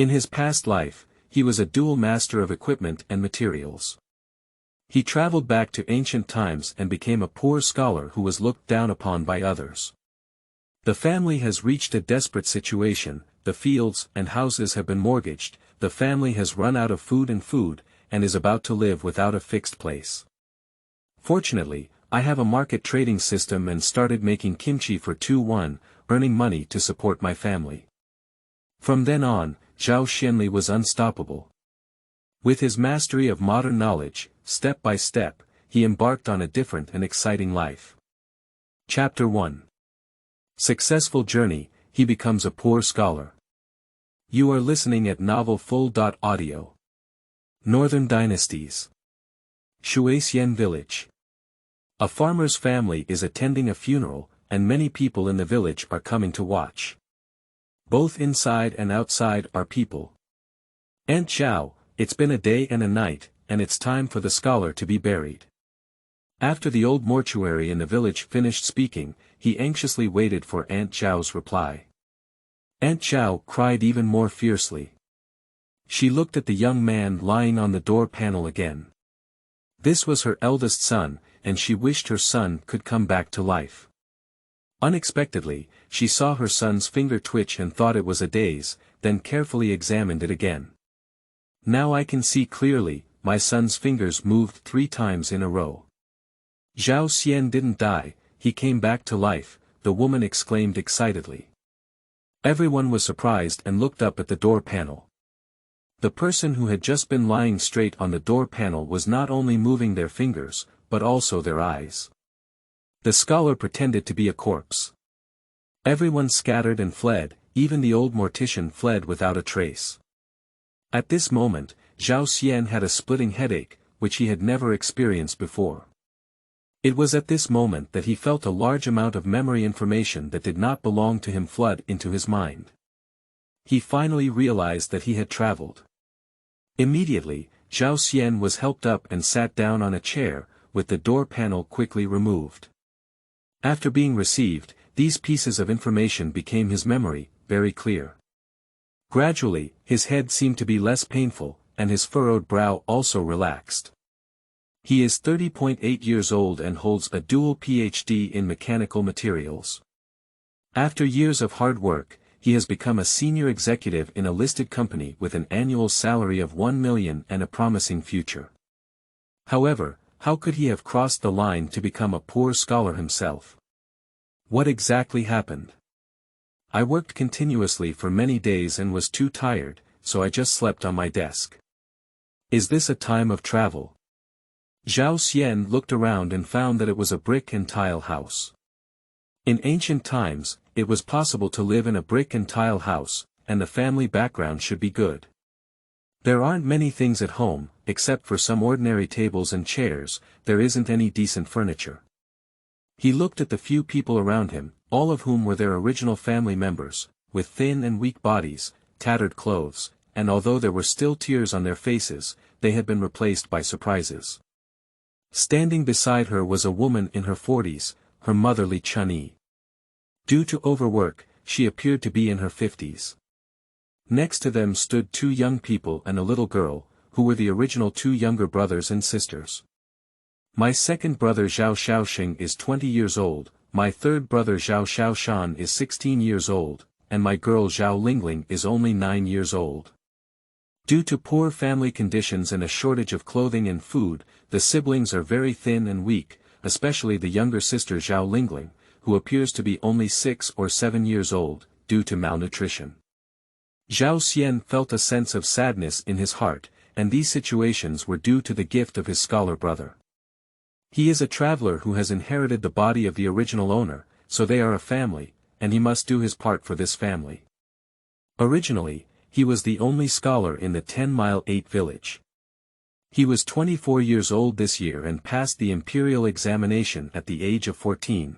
In his past life, he was a dual master of equipment and materials. He traveled back to ancient times and became a poor scholar who was looked down upon by others. The family has reached a desperate situation, the fields and houses have been mortgaged, the family has run out of food, and is about to live without a fixed place. Fortunately, I have a market trading system and started making kimchi for 2-1, earning money to support my family. From then on, Zhao Xianli was unstoppable. With his mastery of modern knowledge, step by step, he embarked on a different and exciting life. Chapter 1. Successful journey, he becomes a poor scholar. You are listening at novelfull.audio. Northern Dynasties. Shuixian Village. A farmer's family is attending a funeral, and many people in the village are coming to watch. Both inside and outside are people. Aunt Zhao, it's been a day and a night, and it's time for the scholar to be buried. After the old mortuary in the village finished speaking, he anxiously waited for Aunt Zhao's reply. Aunt Zhao cried even more fiercely. She looked at the young man lying on the door panel again. This was her eldest son, and she wished her son could come back to life. Unexpectedly, she saw her son's finger twitch and thought it was a daze, then carefully examined it again. Now I can see clearly, my son's fingers moved 3 times in a row. Zhao Xian didn't die, he came back to life, the woman exclaimed excitedly. Everyone was surprised and looked up at the door panel. The person who had just been lying straight on the door panel was not only moving their fingers, but also their eyes. The scholar pretended to be a corpse. Everyone scattered and fled, even the old mortician fled without a trace. At this moment, Zhao Xian had a splitting headache, which he had never experienced before. It was at this moment that he felt a large amount of memory information that did not belong to him flood into his mind. He finally realized that he had traveled. Immediately, Zhao Xian was helped up and sat down on a chair, with the door panel quickly removed. After being received, these pieces of information became his memory, very clear. Gradually, his head seemed to be less painful, and his furrowed brow also relaxed. He is 30.8 years old and holds a dual PhD in mechanical materials. After years of hard work, he has become a senior executive in a listed company with an annual salary of 1 million and a promising future. However, how could he have crossed the line to become a poor scholar himself? What exactly happened? I worked continuously for many days and was too tired, so I just slept on my desk. Is this a time of travel? Zhao Xian looked around and found that it was a brick and tile house. In ancient times, it was possible to live in a brick and tile house, and the family background should be good. There aren't many things at home, except for some ordinary tables and chairs, there isn't any decent furniture. He looked at the few people around him, all of whom were their original family members, with thin and weak bodies, tattered clothes, and although there were still tears on their faces, they had been replaced by surprises. Standing beside her was a woman in her 40s, her motherly Chunyi. Due to overwork, she appeared to be in her 50s. Next to them stood 2 young people and a little girl, who were the original 2 younger brothers and sisters. My second brother Zhao Xiaoxing is 20 years old, my third brother Zhao Xiaoshan is 16 years old, and my girl Zhao Lingling is only 9 years old. Due to poor family conditions and a shortage of clothing and food, the siblings are very thin and weak, especially the younger sister Zhao Lingling, who appears to be only 6 or 7 years old, due to malnutrition. Zhao Xian felt a sense of sadness in his heart, and these situations were due to the gift of his scholar brother. He is a traveler who has inherited the body of the original owner, so they are a family, and he must do his part for this family. Originally, he was the only scholar in the 10-mile 8 village. He was 24 years old this year and passed the imperial examination at the age of 14.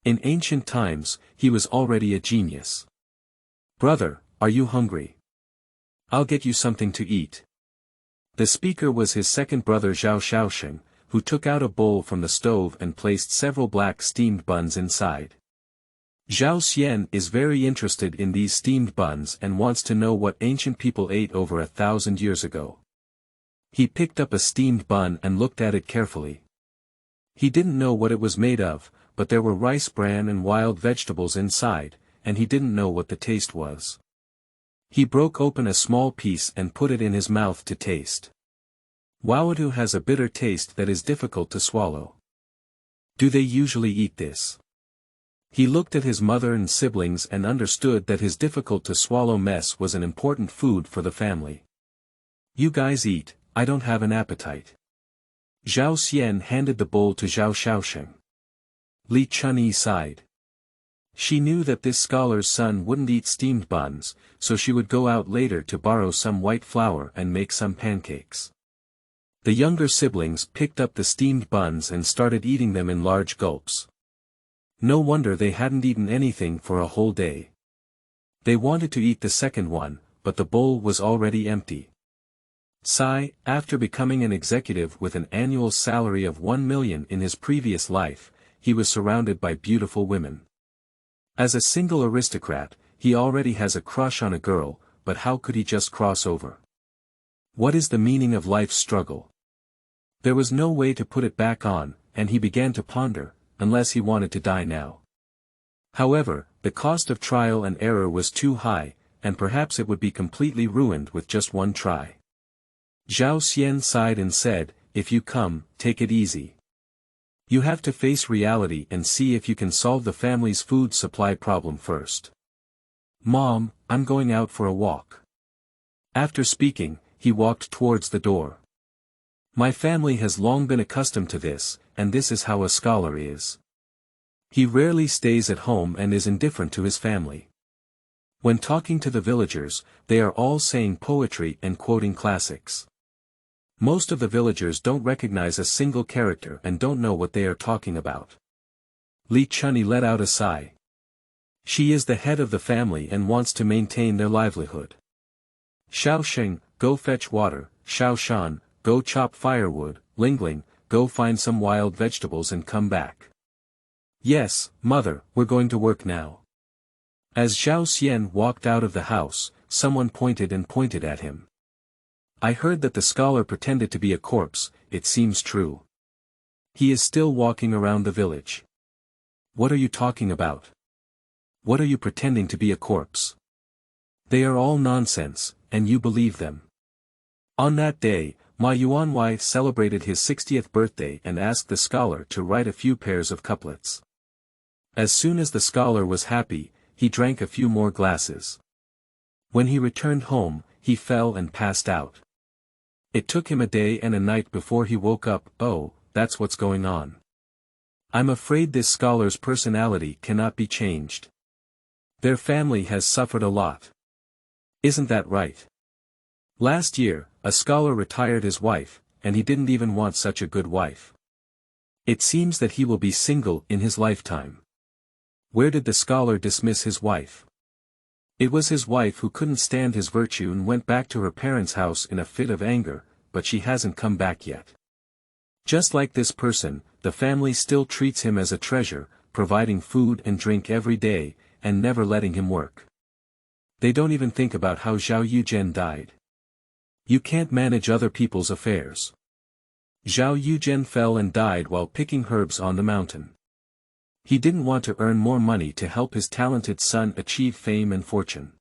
In ancient times, he was already a genius. "Brother, are you hungry? I'll get you something to eat." The speaker was his second brother Zhao Xiaoxing, who took out a bowl from the stove and placed several black steamed buns inside. Zhao Xian is very interested in these steamed buns and wants to know what ancient people ate over 1,000 years ago. He picked up a steamed bun and looked at it carefully. He didn't know what it was made of, but there were rice bran and wild vegetables inside, and he didn't know what the taste was. He broke open a small piece and put it in his mouth to taste. Wowadu has a bitter taste that is difficult to swallow. Do they usually eat this? He looked at his mother and siblings and understood that his difficult-to-swallow mess was an important food for the family. You guys eat, I don't have an appetite. Zhao Xian handed the bowl to Zhao Xiaosheng. Li Chunyi sighed. She knew that this scholar's son wouldn't eat steamed buns, so she would go out later to borrow some white flour and make some pancakes. The younger siblings picked up the steamed buns and started eating them in large gulps. No wonder they hadn't eaten anything for a whole day. They wanted to eat the second one, but the bowl was already empty. Sai, after becoming an executive with an annual salary of 1 million in his previous life, he was surrounded by beautiful women. As a single aristocrat, he already has a crush on a girl, but how could he just cross over? What is the meaning of life's struggle? There was no way to put it back on, and he began to ponder, unless he wanted to die now. However, the cost of trial and error was too high, and perhaps it would be completely ruined with just one try. Zhao Xian sighed and said, "If you come, take it easy. You have to face reality and see if you can solve the family's food supply problem first." "Mom, I'm going out for a walk." After speaking, he walked towards the door. "My family has long been accustomed to this, and this is how a scholar is. He rarely stays at home and is indifferent to his family. When talking to the villagers, they are all saying poetry and quoting classics. Most of the villagers don't recognize a single character and don't know what they are talking about." Li Chunyi let out a sigh. She is the head of the family and wants to maintain their livelihood. "Xiaosheng, go fetch water, Xiaoshan, go chop firewood, Lingling, go find some wild vegetables and come back." "Yes, mother, we're going to work now." As Zhao Xian walked out of the house, someone pointed at him. "I heard that the scholar pretended to be a corpse, it seems true. He is still walking around the village." "What are you talking about? What are you pretending to be a corpse? They are all nonsense, and you believe them." On that day, Ma Yuanwei celebrated his 60th birthday and asked the scholar to write a few pairs of couplets. As soon as the scholar was happy, he drank a few more glasses. When he returned home, he fell and passed out. It took him a day and a night before he woke up. "Oh, that's what's going on. I'm afraid this scholar's personality cannot be changed. Their family has suffered a lot. Isn't that right? Last year, a scholar retired his wife, and he didn't even want such a good wife. It seems that he will be single in his lifetime. Where did the scholar dismiss his wife? It was his wife who couldn't stand his virtue and went back to her parents' house in a fit of anger, but she hasn't come back yet. Just like this person, the family still treats him as a treasure, providing food and drink every day, and never letting him work. They don't even think about how Zhao Yuzhen died. You can't manage other people's affairs. Zhao Yuzhen fell and died while picking herbs on the mountain. He didn't want to earn more money to help his talented son achieve fame and fortune.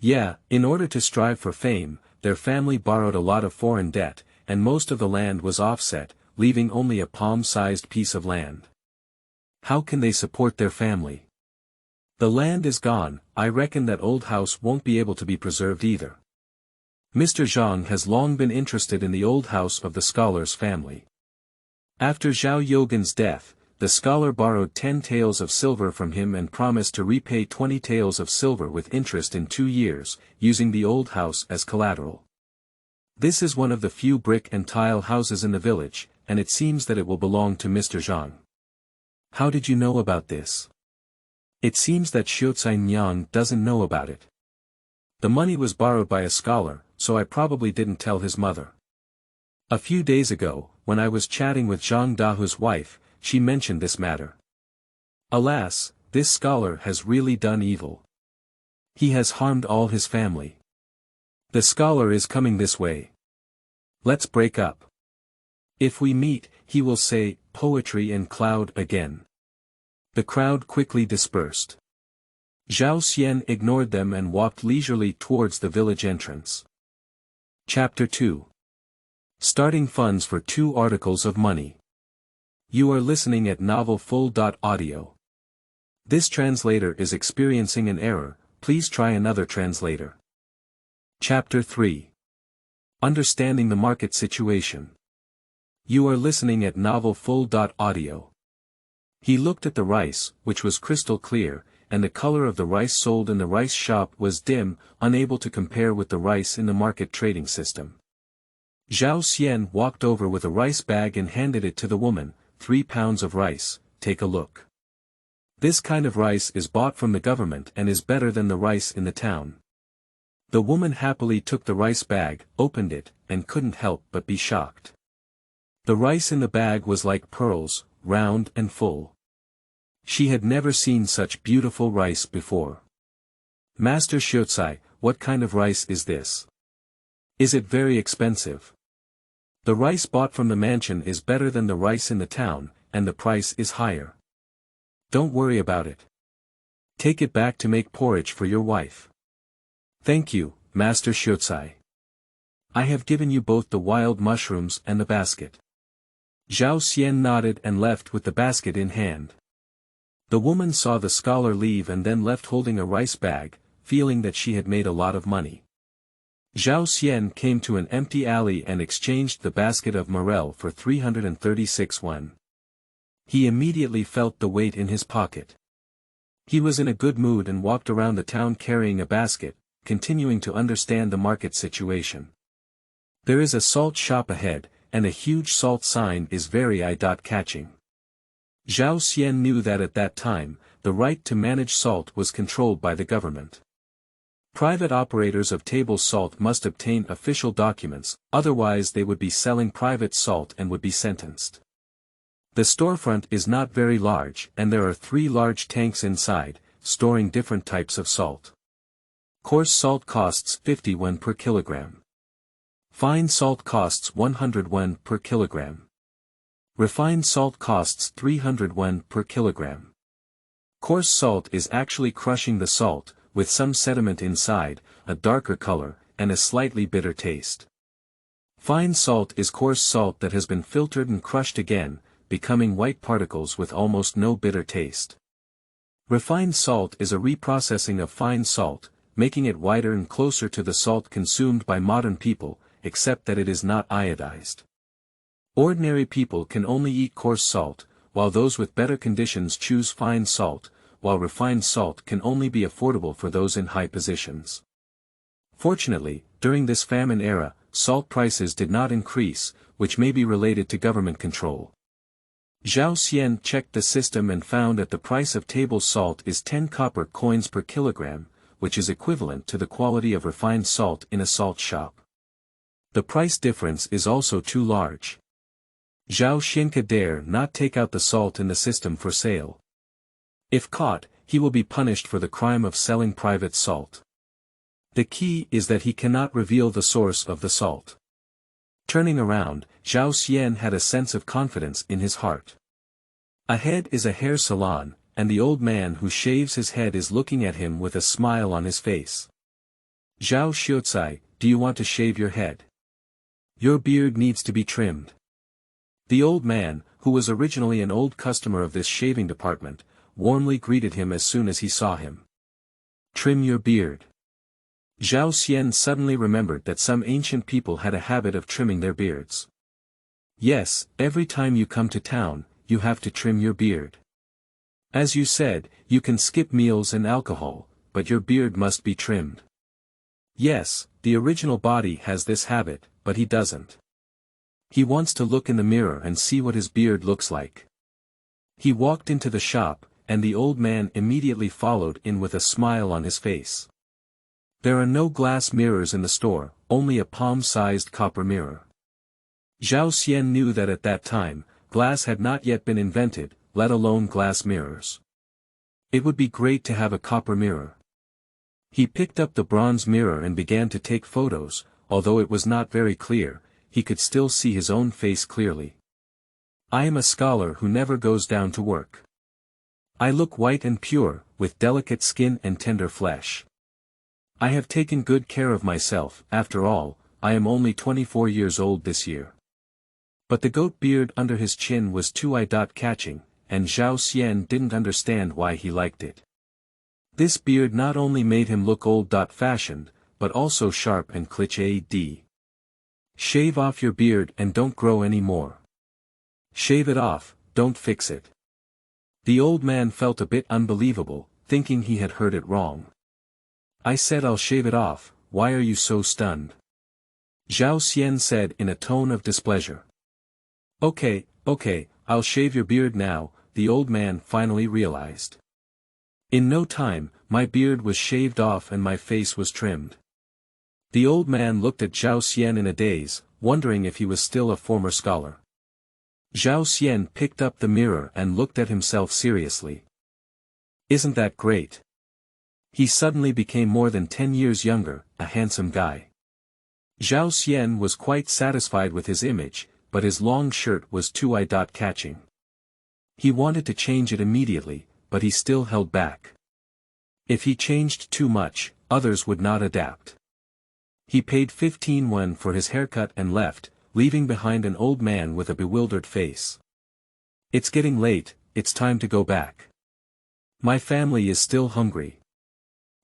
Yeah, in order to strive for fame, their family borrowed a lot of foreign debt, and most of the land was offset, leaving only a palm-sized piece of land. How can they support their family? The land is gone. I reckon that old house won't be able to be preserved either. Mr. Zhang has long been interested in the old house of the scholar's family. After Zhao Yogan's death, the scholar borrowed 10 taels of silver from him and promised to repay 20 taels of silver with interest in 2 years, using the old house as collateral. This is one of the few brick and tile houses in the village, and it seems that it will belong to Mr. Zhang. How did you know about this? It seems that Xiucai Nyang doesn't know about it. The money was borrowed by a scholar, so I probably didn't tell his mother. A few days ago, when I was chatting with Zhang Dahu's wife, she mentioned this matter. Alas, this scholar has really done evil. He has harmed all his family. The scholar is coming this way. Let's break up. If we meet, he will say, poetry and cloud again. The crowd quickly dispersed. Zhao Xian ignored them and walked leisurely towards the village entrance. Chapter 2. Starting funds for 2 articles of money. You are listening at novelfull.audio. This translator is experiencing an error, please try another translator. Chapter 3. Understanding the market situation. You are listening at novelfull.audio. He looked at the rice, which was crystal clear, and the color of the rice sold in the rice shop was dim, unable to compare with the rice in the market trading system. Zhao Xian walked over with a rice bag and handed it to the woman. 3 pounds of rice, take a look. This kind of rice is bought from the government and is better than the rice in the town. The woman happily took the rice bag, opened it, and couldn't help but be shocked. The rice in the bag was like pearls, round and full. She had never seen such beautiful rice before. Master Xiaocai, what kind of rice is this? Is it very expensive? The rice bought from the mansion is better than the rice in the town, and the price is higher. Don't worry about it. Take it back to make porridge for your wife. Thank you, Master Xiaocai. I have given you both the wild mushrooms and the basket. Zhao Xian nodded and left with the basket in hand. The woman saw the scholar leave and then left holding a rice bag, feeling that she had made a lot of money. Zhao Xian came to an empty alley and exchanged the basket of morel for 336 yuan. He immediately felt the weight in his pocket. He was in a good mood and walked around the town carrying a basket, continuing to understand the market situation. There is a salt shop ahead, and a huge salt sign is very eye-catching. Zhao Xian knew that at that time, the right to manage salt was controlled by the government. Private operators of table salt must obtain official documents, otherwise they would be selling private salt and would be sentenced. The storefront is not very large and there are 3 large tanks inside, storing different types of salt. Coarse salt costs 50 yuan per kilogram. Fine salt costs 100 yuan per kilogram. Refined salt costs 300 yuan per kilogram. Coarse salt is actually crushing the salt, with some sediment inside, a darker color, and a slightly bitter taste. Fine salt is coarse salt that has been filtered and crushed again, becoming white particles with almost no bitter taste. Refined salt is a reprocessing of fine salt, making it whiter and closer to the salt consumed by modern people, except that it is not iodized. Ordinary people can only eat coarse salt, while those with better conditions choose fine salt, while refined salt can only be affordable for those in high positions. Fortunately, during this famine era, salt prices did not increase, which may be related to government control. Zhao Xian checked the system and found that the price of table salt is 10 copper coins per kilogram, which is equivalent to the quality of refined salt in a salt shop. The price difference is also too large. Zhao Xian dare not take out the salt in the system for sale. If caught, he will be punished for the crime of selling private salt. The key is that he cannot reveal the source of the salt. Turning around, Zhao Xian had a sense of confidence in his heart. Ahead is a hair salon, and the old man who shaves his head is looking at him with a smile on his face. Zhao Xiaocai, do you want to shave your head? Your beard needs to be trimmed. The old man, who was originally an old customer of this shaving department, warmly greeted him as soon as he saw him. Trim your beard. Zhao Xian suddenly remembered that some ancient people had a habit of trimming their beards. Yes, every time you come to town, you have to trim your beard. As you said, you can skip meals and alcohol, but your beard must be trimmed. Yes, the original body has this habit, but he doesn't. He wants to look in the mirror and see what his beard looks like. He walked into the shop, and the old man immediately followed in with a smile on his face. There are no glass mirrors in the store, only a palm-sized copper mirror. Zhao Xian knew that at that time, glass had not yet been invented, let alone glass mirrors. It would be great to have a copper mirror. He picked up the bronze mirror and began to take photos. Although it was not very clear, he could still see his own face clearly. I am a scholar who never goes down to work. I look white and pure, with delicate skin and tender flesh. I have taken good care of myself. After all, I am only 24 years old this year. But the goat beard under his chin was too eye-catching, and Zhao Xian didn't understand why he liked it. This beard not only made him look old-fashioned, but also sharp and cliché. Shave off your beard and don't grow any more. Shave it off, don't fix it. The old man felt a bit unbelievable, thinking he had heard it wrong. I said I'll shave it off, why are you so stunned? Zhao Xian said in a tone of displeasure. Okay, I'll shave your beard now, the old man finally realized. In no time, my beard was shaved off and my face was trimmed. The old man looked at Zhao Xian in a daze, wondering if he was still a former scholar. Zhao Xian picked up the mirror and looked at himself seriously. Isn't that great? He suddenly became more than 10 years younger, a handsome guy. Zhao Xian was quite satisfied with his image, but his long shirt was too eye-catching. He wanted to change it immediately, but he still held back. If he changed too much, others would not adapt. He paid 15 yuan for his haircut and left, leaving behind an old man with a bewildered face. It's getting late, it's time to go back. My family is still hungry.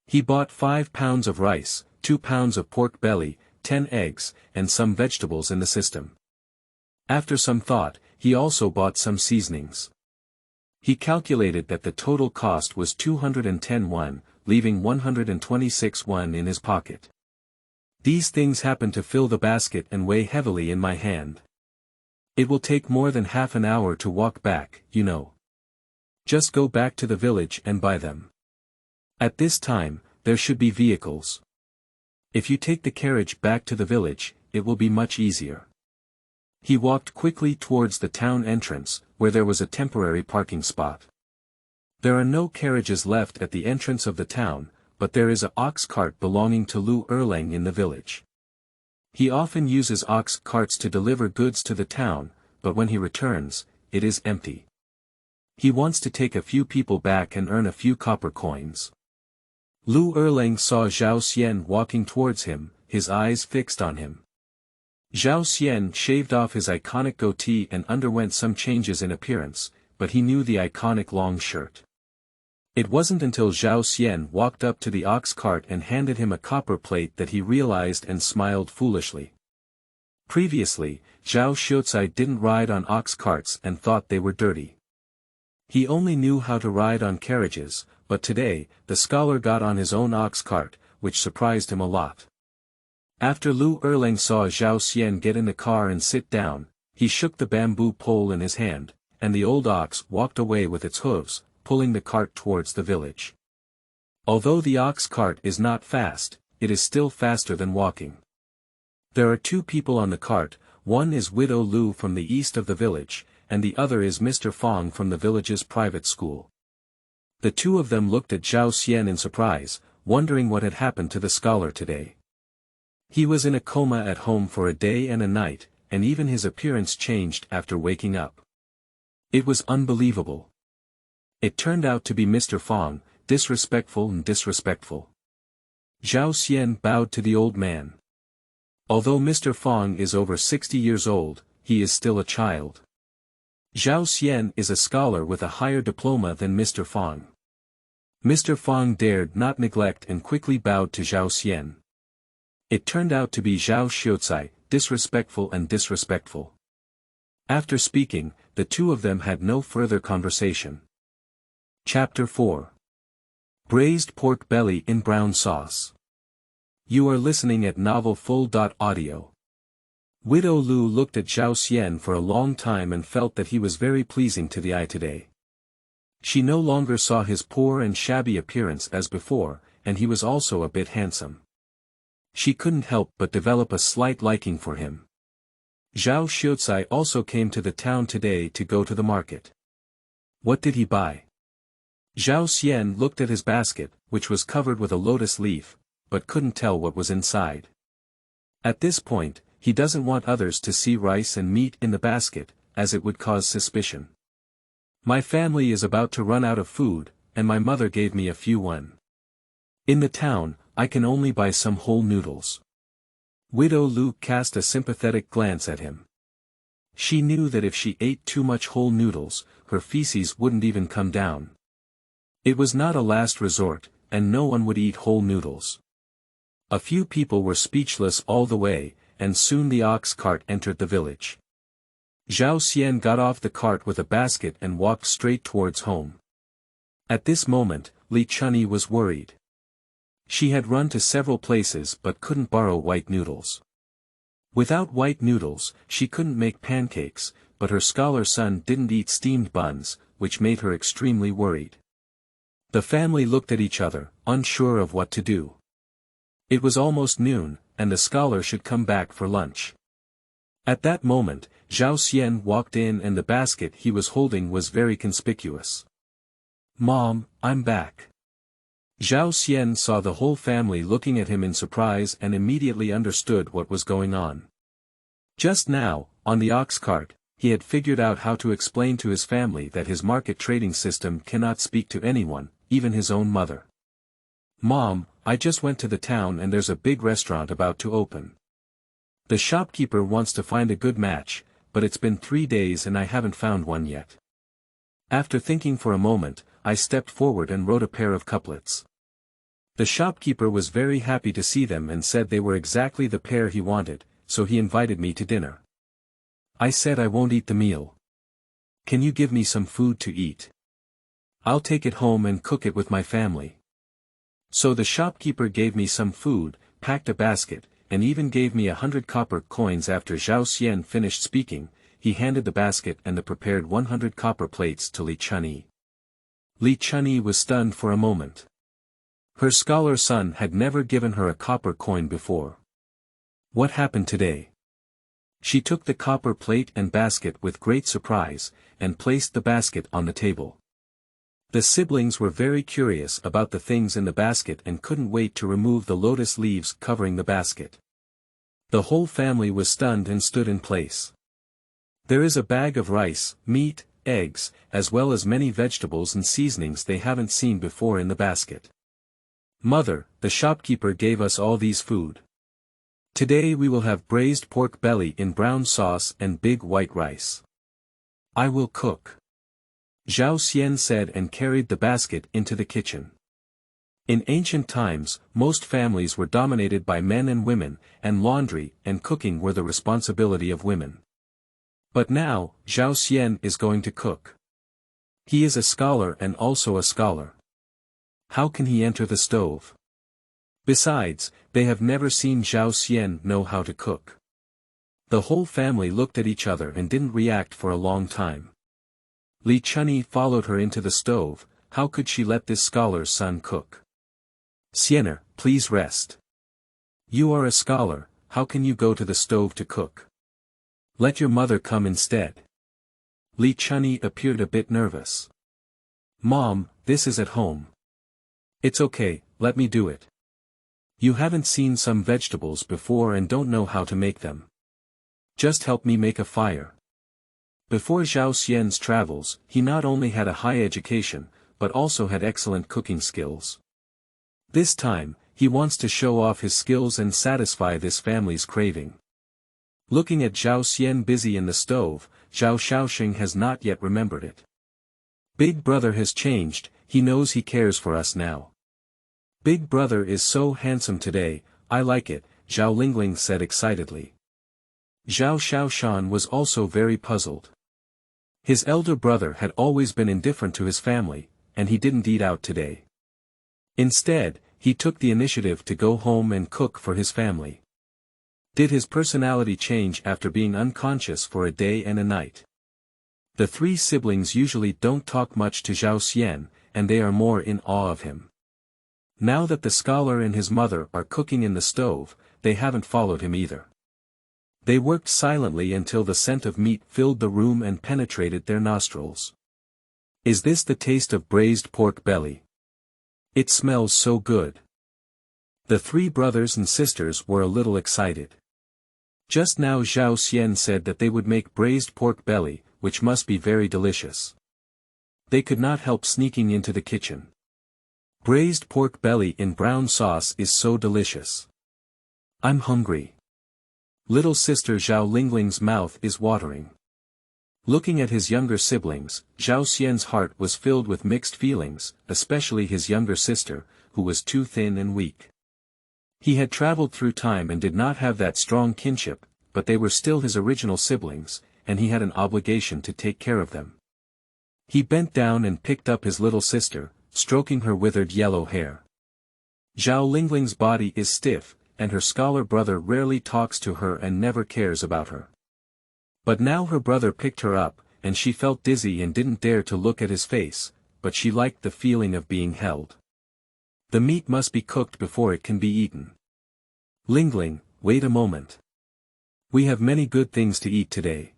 He bought 5 pounds of rice, 2 pounds of pork belly, 10 eggs, and some vegetables in the system. After some thought, he also bought some seasonings. He calculated that the total cost was 210 yuan, leaving 126 yuan in his pocket. These things happen to fill the basket and weigh heavily in my hand. It will take more than half an hour to walk back, you know. Just go back to the village and buy them. At this time, there should be vehicles. If you take the carriage back to the village, it will be much easier. He walked quickly towards the town entrance, where there was a temporary parking spot. There are no carriages left at the entrance of the town, but there is an ox cart belonging to Lu Erlang in the village. He often uses ox carts to deliver goods to the town, but when he returns, it is empty. He wants to take a few people back and earn a few copper coins. Lu Erlang saw Zhao Xian walking towards him, his eyes fixed on him. Zhao Xian shaved off his iconic goatee and underwent some changes in appearance, but he knew the iconic long shirt. It wasn't until Zhao Xian walked up to the ox cart and handed him a copper plate that he realized and smiled foolishly. Previously, Zhao Xianli didn't ride on ox carts and thought they were dirty. He only knew how to ride on carriages, but today, the scholar got on his own ox cart, which surprised him a lot. After Lu Erlang saw Zhao Xian get in the car and sit down, he shook the bamboo pole in his hand, and the old ox walked away with its hooves, pulling the cart towards the village. Although the ox cart is not fast, it is still faster than walking. There are 2 people on the cart, one is Widow Lu from the east of the village, and the other is Mr. Fong from the village's private school. The 2 of them looked at Zhao Xian in surprise, wondering what had happened to the scholar today. He was in a coma at home for a day and a night, and even his appearance changed after waking up. It was unbelievable. It turned out to be Mr. Fong, disrespectful. Zhao Xian bowed to the old man. Although Mr. Fong is over 60 years old, he is still a child. Zhao Xian is a scholar with a higher diploma than Mr. Fong. Mr. Fong dared not neglect and quickly bowed to Zhao Xian. It turned out to be Zhao Xianli, disrespectful. After speaking, the 2 of them had no further conversation. Chapter 4. Braised pork belly in brown sauce. You are listening at novelfull.audio. Widow Lu looked at Zhao Xian for a long time and felt that he was very pleasing to the eye today. She no longer saw his poor and shabby appearance as before, and he was also a bit handsome. She couldn't help but develop a slight liking for him. Zhao Xianli also came to the town today to go to the market. What did he buy? Zhao Xian looked at his basket, which was covered with a lotus leaf, but couldn't tell what was inside. At this point, he doesn't want others to see rice and meat in the basket, as it would cause suspicion. My family is about to run out of food, and my mother gave me a few one. In the town, I can only buy some whole noodles. Widow Lu cast a sympathetic glance at him. She knew that if she ate too much whole noodles, her feces wouldn't even come down. It was not a last resort, and no one would eat whole noodles. A few people were speechless all the way, and soon the ox cart entered the village. Zhao Xian got off the cart with a basket and walked straight towards home. At this moment, Li Chunyi was worried. She had run to several places but couldn't borrow white noodles. Without white noodles, she couldn't make pancakes, but her scholar son didn't eat steamed buns, which made her extremely worried. The family looked at each other, unsure of what to do. It was almost noon, and the scholar should come back for lunch. At that moment, Zhao Xian walked in and the basket he was holding was very conspicuous. "Mom, I'm back." Zhao Xian saw the whole family looking at him in surprise and immediately understood what was going on. Just now, on the ox cart, he had figured out how to explain to his family that his market trading system cannot speak to anyone, even his own mother. "Mom, I just went to the town and there's a big restaurant about to open. The shopkeeper wants to find a good match, but it's been 3 days and I haven't found one yet." After thinking for a moment, I stepped forward and wrote a pair of couplets. The shopkeeper was very happy to see them and said they were exactly the pair he wanted, so he invited me to dinner. I said I won't eat the meal. "Can you give me some food to eat? I'll take it home and cook it with my family." So the shopkeeper gave me some food, packed a basket, and even gave me 100 copper coins. After Zhao Xian finished speaking, he handed the basket and the prepared 100 copper plates to Li Chunyi. Li Chunyi was stunned for a moment. Her scholar son had never given her a copper coin before. What happened today? She took the copper plate and basket with great surprise, and placed the basket on the table. The siblings were very curious about the things in the basket and couldn't wait to remove the lotus leaves covering the basket. The whole family was stunned and stood in place. There is a bag of rice, meat, eggs, as well as many vegetables and seasonings they haven't seen before in the basket. "Mother, the shopkeeper gave us all these food. Today we will have braised pork belly in brown sauce and big white rice. I will cook," Zhao Xian said and carried the basket into the kitchen. In ancient times, most families were dominated by men and women, and laundry and cooking were the responsibility of women. But now, Zhao Xian is going to cook. He is a scholar and also a scholar. How can he enter the stove? Besides, they have never seen Zhao Xian know how to cook. The whole family looked at each other and didn't react for a long time. Li Chunyi followed her into the stove. How could she let this scholar's son cook? "Xianer, please rest. You are a scholar, how can you go to the stove to cook? Let your mother come instead." Li Chunyi appeared a bit nervous. "Mom, this is at home. It's okay, let me do it. You haven't seen some vegetables before and don't know how to make them. Just help me make a fire." Before Zhao Xian's travels, he not only had a high education, but also had excellent cooking skills. This time, he wants to show off his skills and satisfy this family's craving. Looking at Zhao Xian busy in the stove, Zhao Shaoxing has not yet remembered it. Big brother has changed, he knows he cares for us now. "Big brother is so handsome today, I like it," Zhao Lingling said excitedly. Zhao Shaoshan was also very puzzled. His elder brother had always been indifferent to his family, and he didn't eat out today. Instead, he took the initiative to go home and cook for his family. Did his personality change after being unconscious for a day and a night? The three siblings usually don't talk much to Zhao Xian, and they are more in awe of him. Now that the scholar and his mother are cooking in the stove, they haven't followed him either. They worked silently until the scent of meat filled the room and penetrated their nostrils. Is this the taste of braised pork belly? It smells so good. The three brothers and sisters were a little excited. Just now Zhao Xian said that they would make braised pork belly, which must be very delicious. They could not help sneaking into the kitchen. Braised pork belly in brown sauce is so delicious. I'm hungry. Little sister Zhao Lingling's mouth is watering. Looking at his younger siblings, Zhao Xian's heart was filled with mixed feelings, especially his younger sister, who was too thin and weak. He had traveled through time and did not have that strong kinship, but they were still his original siblings, and he had an obligation to take care of them. He bent down and picked up his little sister, stroking her withered yellow hair. Zhao Lingling's body is stiff, and her scholar brother rarely talks to her and never cares about her. But now her brother picked her up, and she felt dizzy and didn't dare to look at his face, but she liked the feeling of being held. The meat must be cooked before it can be eaten. Lingling, wait a moment. We have many good things to eat today.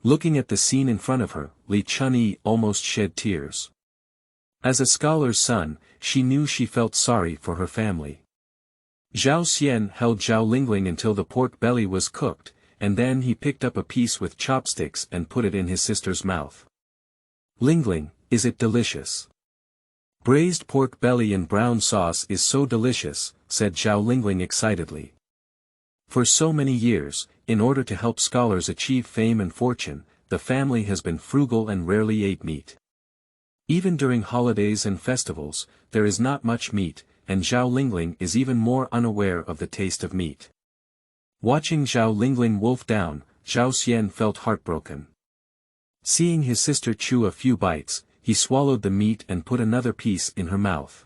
Looking at the scene in front of her, Li Chunyi almost shed tears. As a scholar's son, she knew she felt sorry for her family. Zhao Xian held Zhao Lingling until the pork belly was cooked, and then he picked up a piece with chopsticks and put it in his sister's mouth. Lingling, is it delicious? Braised pork belly in brown sauce is so delicious, said Zhao Lingling excitedly. For so many years, in order to help scholars achieve fame and fortune, the family has been frugal and rarely ate meat. Even during holidays and festivals, there is not much meat, and Zhao Lingling is even more unaware of the taste of meat. Watching Zhao Lingling wolf down, Zhao Xian felt heartbroken. Seeing his sister chew a few bites, he swallowed the meat and put another piece in her mouth.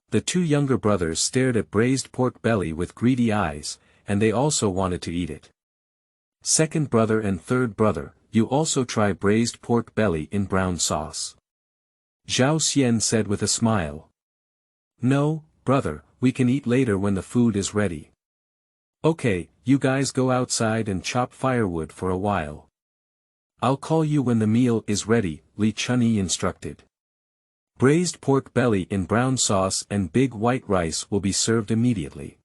The two younger brothers stared at braised pork belly with greedy eyes, and they also wanted to eat it. Second brother and third brother, you also try braised pork belly in brown sauce. Zhao Xian said with a smile. No, brother, we can eat later when the food is ready. Okay, you guys go outside and chop firewood for a while. I'll call you when the meal is ready, Li Chunyi instructed. Braised pork belly in brown sauce and big white rice will be served immediately.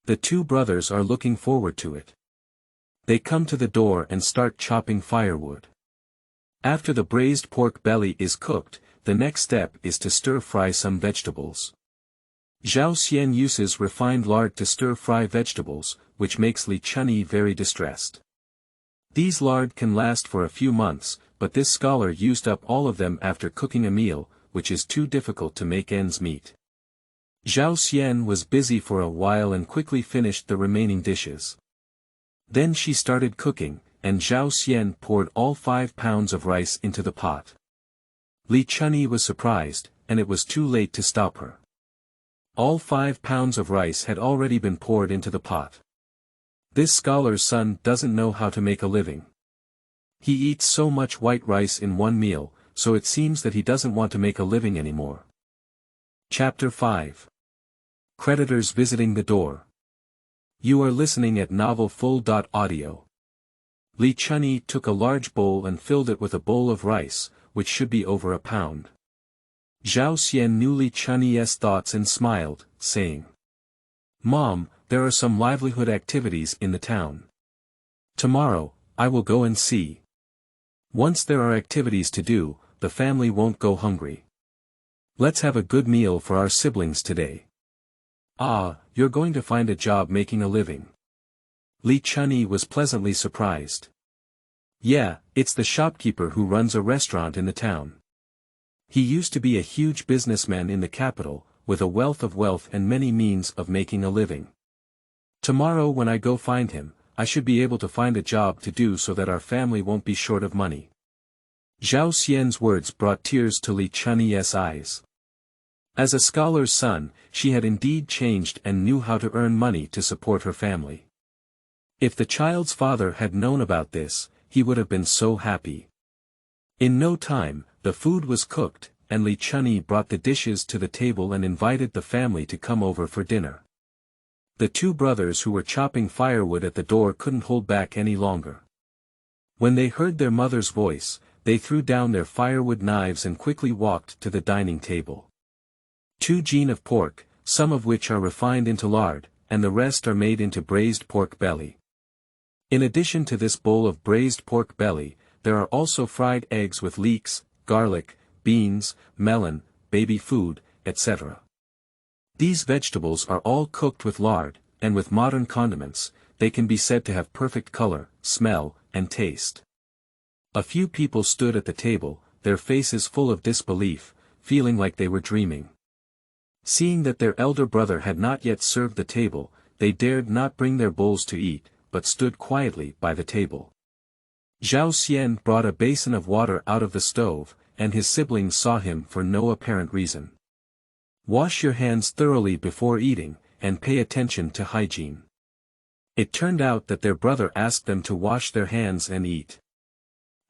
The two brothers are looking forward to it. They come to the door and start chopping firewood. After the braised pork belly is cooked, the next step is to stir-fry some vegetables. Zhao Xian uses refined lard to stir-fry vegetables, which makes Li Chunyi very distressed. These lard can last for a few months, but this scholar used up all of them after cooking a meal, which is too difficult to make ends meet. Zhao Xian was busy for a while and quickly finished the remaining dishes. Then she started cooking, and Zhao Xian poured all 5 pounds of rice into the pot. Li Chunyi was surprised, and it was too late to stop her. All 5 pounds of rice had already been poured into the pot. This scholar's son doesn't know how to make a living. He eats so much white rice in one meal, so it seems that he doesn't want to make a living anymore. Chapter 5. Creditors visiting the door. You are listening at novelfull.audio. Li Chunyi took a large bowl and filled it with a bowl of rice, which should be over a pound. Zhao Xian knew Li Chunyi's thoughts and smiled, saying, Mom, there are some livelihood activities in the town. Tomorrow, I will go and see. Once there are activities to do, the family won't go hungry. Let's have a good meal for our siblings today. Ah, you're going to find a job making a living. Li Chunyi was pleasantly surprised. Yeah, it's the shopkeeper who runs a restaurant in the town. He used to be a huge businessman in the capital, with a wealth and many means of making a living. Tomorrow when I go find him, I should be able to find a job to do so that our family won't be short of money. Zhao Xian's words brought tears to Li Chunyi's eyes. As a scholar's son, she had indeed changed and knew how to earn money to support her family. If the child's father had known about this, he would have been so happy. In no time, the food was cooked, and Li Chunyi brought the dishes to the table and invited the family to come over for dinner. The two brothers who were chopping firewood at the door couldn't hold back any longer. When they heard their mother's voice, they threw down their firewood knives and quickly walked to the dining table. 2 gin of pork, some of which are refined into lard, and the rest are made into braised pork belly. In addition to this bowl of braised pork belly, there are also fried eggs with leeks, garlic, beans, melon, baby food, etc. These vegetables are all cooked with lard, and with modern condiments, they can be said to have perfect color, smell, and taste. A few people stood at the table, their faces full of disbelief, feeling like they were dreaming. Seeing that their elder brother had not yet served the table, they dared not bring their bowls to eat, but stood quietly by the table. Zhao Xian brought a basin of water out of the stove, and his siblings saw him for no apparent reason. Wash your hands thoroughly before eating, and pay attention to hygiene. It turned out that their brother asked them to wash their hands and eat.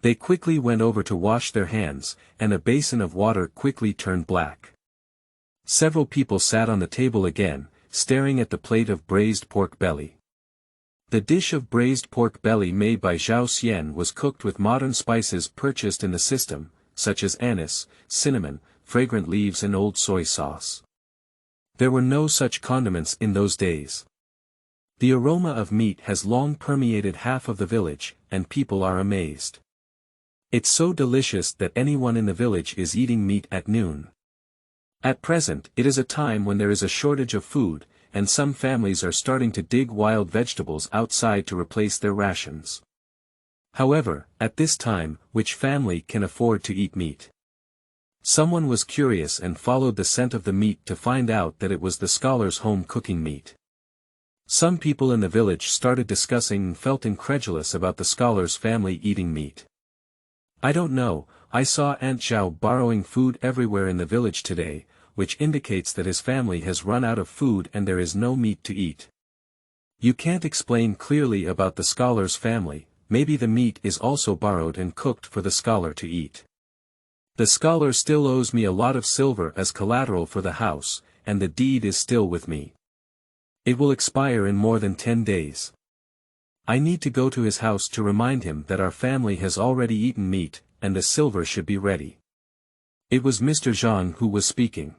They quickly went over to wash their hands, and a basin of water quickly turned black. Several people sat on the table again, staring at the plate of braised pork belly. The dish of braised pork belly made by Zhao Xian was cooked with modern spices purchased in the system, such as anise, cinnamon, fragrant leaves and old soy sauce. There were no such condiments in those days. The aroma of meat has long permeated half of the village, and people are amazed. It's so delicious that anyone in the village is eating meat at noon. At present, it is a time when there is a shortage of food, and some families are starting to dig wild vegetables outside to replace their rations. However, at this time, which family can afford to eat meat? Someone was curious and followed the scent of the meat to find out that it was the scholar's home cooking meat. Some people in the village started discussing and felt incredulous about the scholar's family eating meat. I don't know, I saw Aunt Zhao borrowing food everywhere in the village today, which indicates that his family has run out of food and there is no meat to eat. You can't explain clearly about the scholar's family, maybe the meat is also borrowed and cooked for the scholar to eat. The scholar still owes me a lot of silver as collateral for the house, and the deed is still with me. It will expire in more than 10 days. I need to go to his house to remind him that our family has already eaten meat, and the silver should be ready. It was Mr. Zhang who was speaking.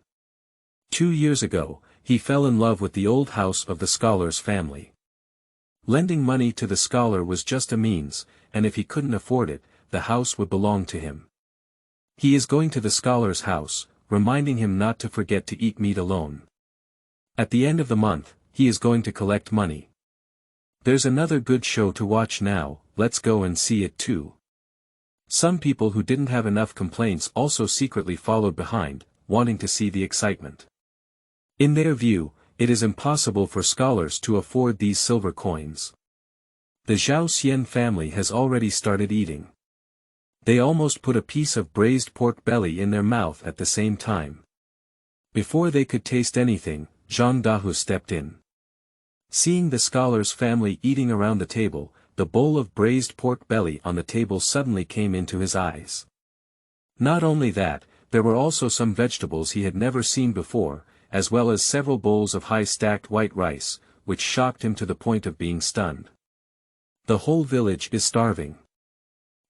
2 years ago, he fell in love with the old house of the scholar's family. Lending money to the scholar was just a means, and if he couldn't afford it, the house would belong to him. He is going to the scholar's house, reminding him not to forget to eat meat alone. At the end of the month, he is going to collect money. There's another good show to watch now, let's go and see it too. Some people who didn't have enough complaints also secretly followed behind, wanting to see the excitement. In their view, it is impossible for scholars to afford these silver coins. The Zhao Xian family has already started eating. They almost put a piece of braised pork belly in their mouth at the same time. Before they could taste anything, Zhang Dahu stepped in. Seeing the scholar's family eating around the table, the bowl of braised pork belly on the table suddenly came into his eyes. Not only that, there were also some vegetables he had never seen before, as well as several bowls of high-stacked white rice, which shocked him to the point of being stunned. The whole village is starving.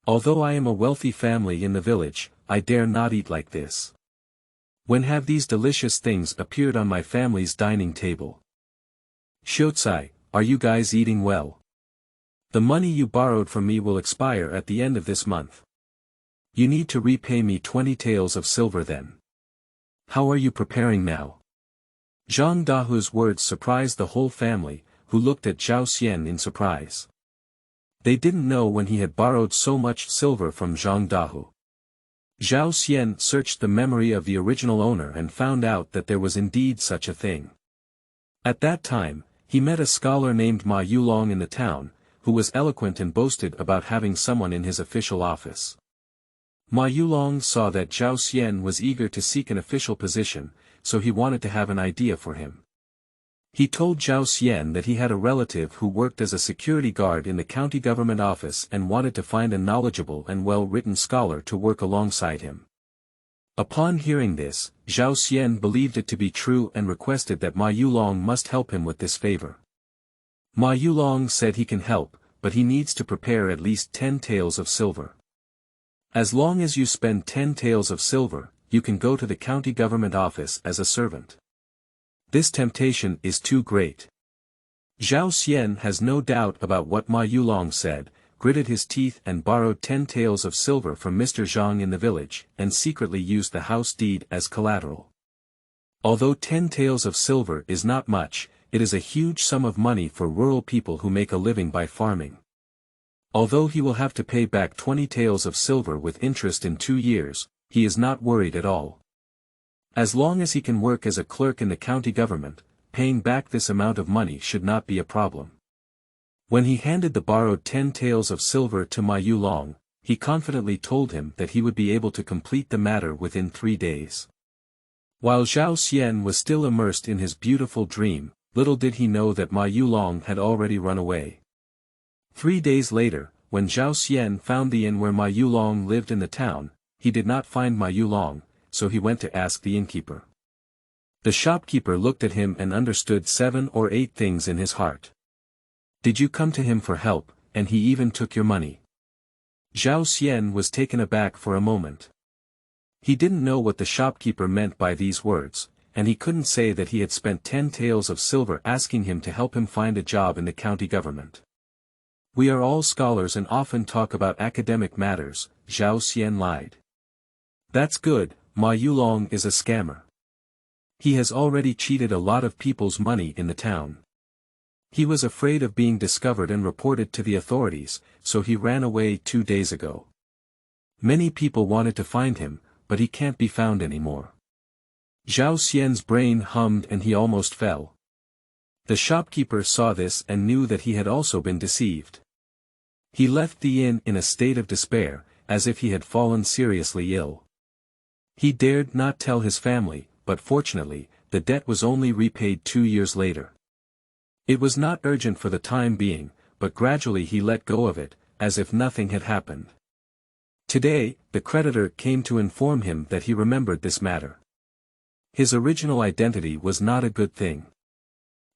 Although I am a wealthy family in the village, I dare not eat like this. When have these delicious things appeared on my family's dining table? Xiaocai, are you guys eating well? The money you borrowed from me will expire at the end of this month. You need to repay me 20 taels of silver then. How are you preparing now? Zhang Dahu's words surprised the whole family, who looked at Zhao Xian in surprise. They didn't know when he had borrowed so much silver from Zhang Dahu. Zhao Xian searched the memory of the original owner and found out that there was indeed such a thing. At that time, he met a scholar named Ma Yulong in the town, who was eloquent and boasted about having someone in his official office. Ma Yulong saw that Zhao Xian was eager to seek an official position, so he wanted to have an idea for him. He told Zhao Xian that he had a relative who worked as a security guard in the county government office and wanted to find a knowledgeable and well-written scholar to work alongside him. Upon hearing this, Zhao Xian believed it to be true and requested that Ma Yulong must help him with this favor. Ma Yulong said he can help, but he needs to prepare at least 10 taels of silver. As long as you spend 10 taels of silver, you can go to the county government office as a servant. This temptation is too great. Zhao Xian has no doubt about what Ma Yulong said, gritted his teeth and borrowed 10 taels of silver from Mr. Zhang in the village, and secretly used the house deed as collateral. Although 10 taels of silver is not much, it is a huge sum of money for rural people who make a living by farming. Although he will have to pay back 20 taels of silver with interest in 2 years, he is not worried at all. As long as he can work as a clerk in the county government, paying back this amount of money should not be a problem. When he handed the borrowed 10 taels of silver to Ma Yulong, he confidently told him that he would be able to complete the matter within 3 days. While Zhao Xian was still immersed in his beautiful dream, little did he know that Ma Yulong had already run away. 3 days later, when Zhao Xian found the inn where Ma Yulong lived in the town, he did not find Ma Yulong, so he went to ask the innkeeper. The shopkeeper looked at him and understood 7 or 8 things in his heart. Did you come to him for help, and he even took your money? Zhao Xian was taken aback for a moment. He didn't know what the shopkeeper meant by these words, and he couldn't say that he had spent 10 taels of silver asking him to help him find a job in the county government. We are all scholars and often talk about academic matters, Zhao Xian lied. That's good, Ma Yulong is a scammer. He has already cheated a lot of people's money in the town. He was afraid of being discovered and reported to the authorities, so he ran away 2 days ago. Many people wanted to find him, but he can't be found anymore. Zhao Xian's brain hummed and he almost fell. The shopkeeper saw this and knew that he had also been deceived. He left the inn in a state of despair, as if he had fallen seriously ill. He dared not tell his family, but fortunately, the debt was only repaid 2 years later. It was not urgent for the time being, but gradually he let go of it, as if nothing had happened. Today, the creditor came to inform him that he remembered this matter. His original identity was not a good thing.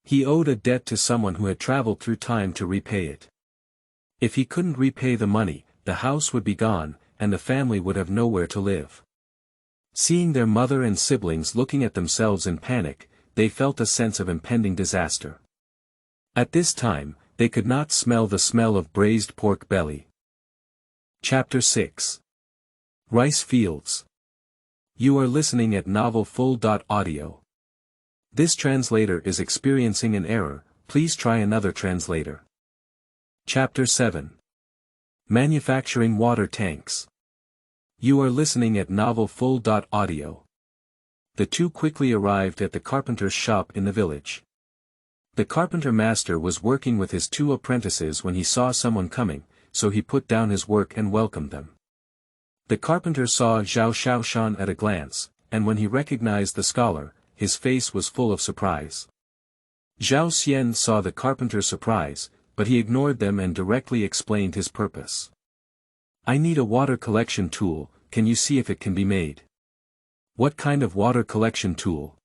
He owed a debt to someone who had traveled through time to repay it. If he couldn't repay the money, the house would be gone, and the family would have nowhere to live. Seeing their mother and siblings looking at themselves in panic, they felt a sense of impending disaster. At this time, they could not smell the smell of braised pork belly. Chapter 6. Rice Fields. You are listening at novelfull.audio. This translator is experiencing an error, please try another translator. Chapter 7. Manufacturing water tanks. You are listening at novelfull.audio. The two quickly arrived at the carpenter's shop in the village. The carpenter master was working with his 2 apprentices when he saw someone coming, so he put down his work and welcomed them. The carpenter saw Zhao Xiaoshan at a glance, and when he recognized the scholar, his face was full of surprise. Zhao Xian saw the carpenter's surprise, but he ignored them and directly explained his purpose. I need a water collection tool, can you see if it can be made? What kind of water collection tool?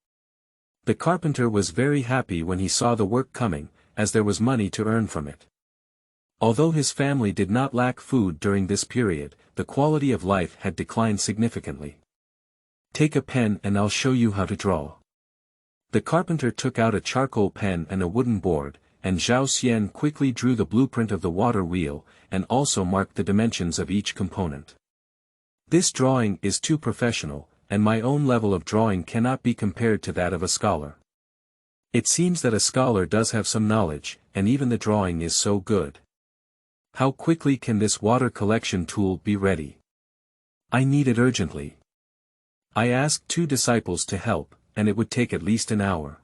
The carpenter was very happy when he saw the work coming, as there was money to earn from it. Although his family did not lack food during this period, the quality of life had declined significantly. Take a pen and I'll show you how to draw. The carpenter took out a charcoal pen and a wooden board, and Zhao Xian quickly drew the blueprint of the water wheel, and also marked the dimensions of each component. This drawing is too professional, and my own level of drawing cannot be compared to that of a scholar. It seems that a scholar does have some knowledge, and even the drawing is so good. How quickly can this water collection tool be ready? I need it urgently. I asked 2 disciples to help, and it would take at least an hour.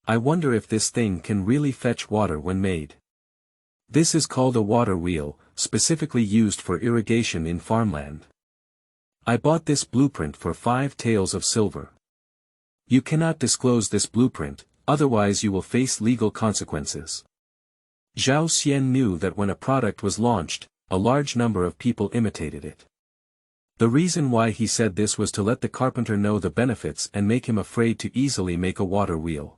I wonder if this thing can really fetch water when made. This is called a water wheel, specifically used for irrigation in farmland. I bought this blueprint for 5 taels of silver. You cannot disclose this blueprint, otherwise you will face legal consequences. Zhao Xian knew that when a product was launched, a large number of people imitated it. The reason why he said this was to let the carpenter know the benefits and make him afraid to easily make a water wheel.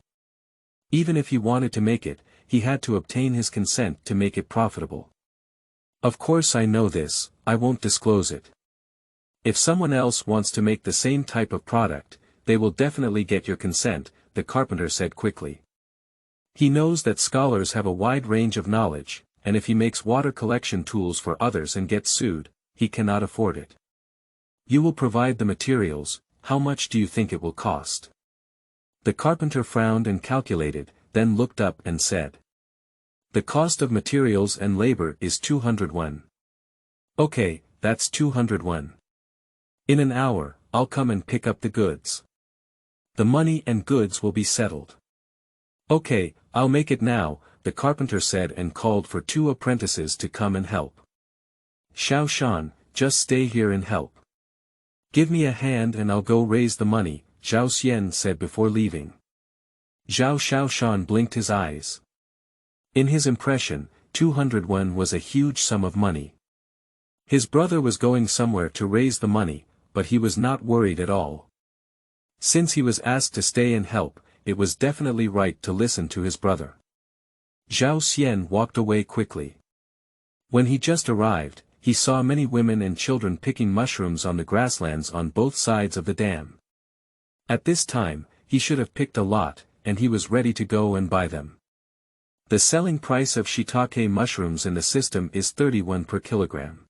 Even if he wanted to make it, he had to obtain his consent to make it profitable. Of course I know this, I won't disclose it. If someone else wants to make the same type of product, they will definitely get your consent, the carpenter said quickly. He knows that scholars have a wide range of knowledge, and if he makes water collection tools for others and gets sued, he cannot afford it. You will provide the materials, how much do you think it will cost? The carpenter frowned and calculated, then looked up and said. The cost of materials and labor is 200 won. Okay, that's 200 won. In an hour, I'll come and pick up the goods. The money and goods will be settled. Okay, I'll make it now, the carpenter said and called for 2 apprentices to come and help. Zhao Xian, just stay here and help. Give me a hand and I'll go raise the money, Zhao Xian said before leaving. Zhao Xiaoshan blinked his eyes. In his impression, 200 won was a huge sum of money. His brother was going somewhere to raise the money, but he was not worried at all. Since he was asked to stay and help, it was definitely right to listen to his brother. Zhao Xian walked away quickly. When he just arrived, he saw many women and children picking mushrooms on the grasslands on both sides of the dam. At this time, he should have picked a lot, and he was ready to go and buy them. The selling price of shiitake mushrooms in the system is 31 per kilogram.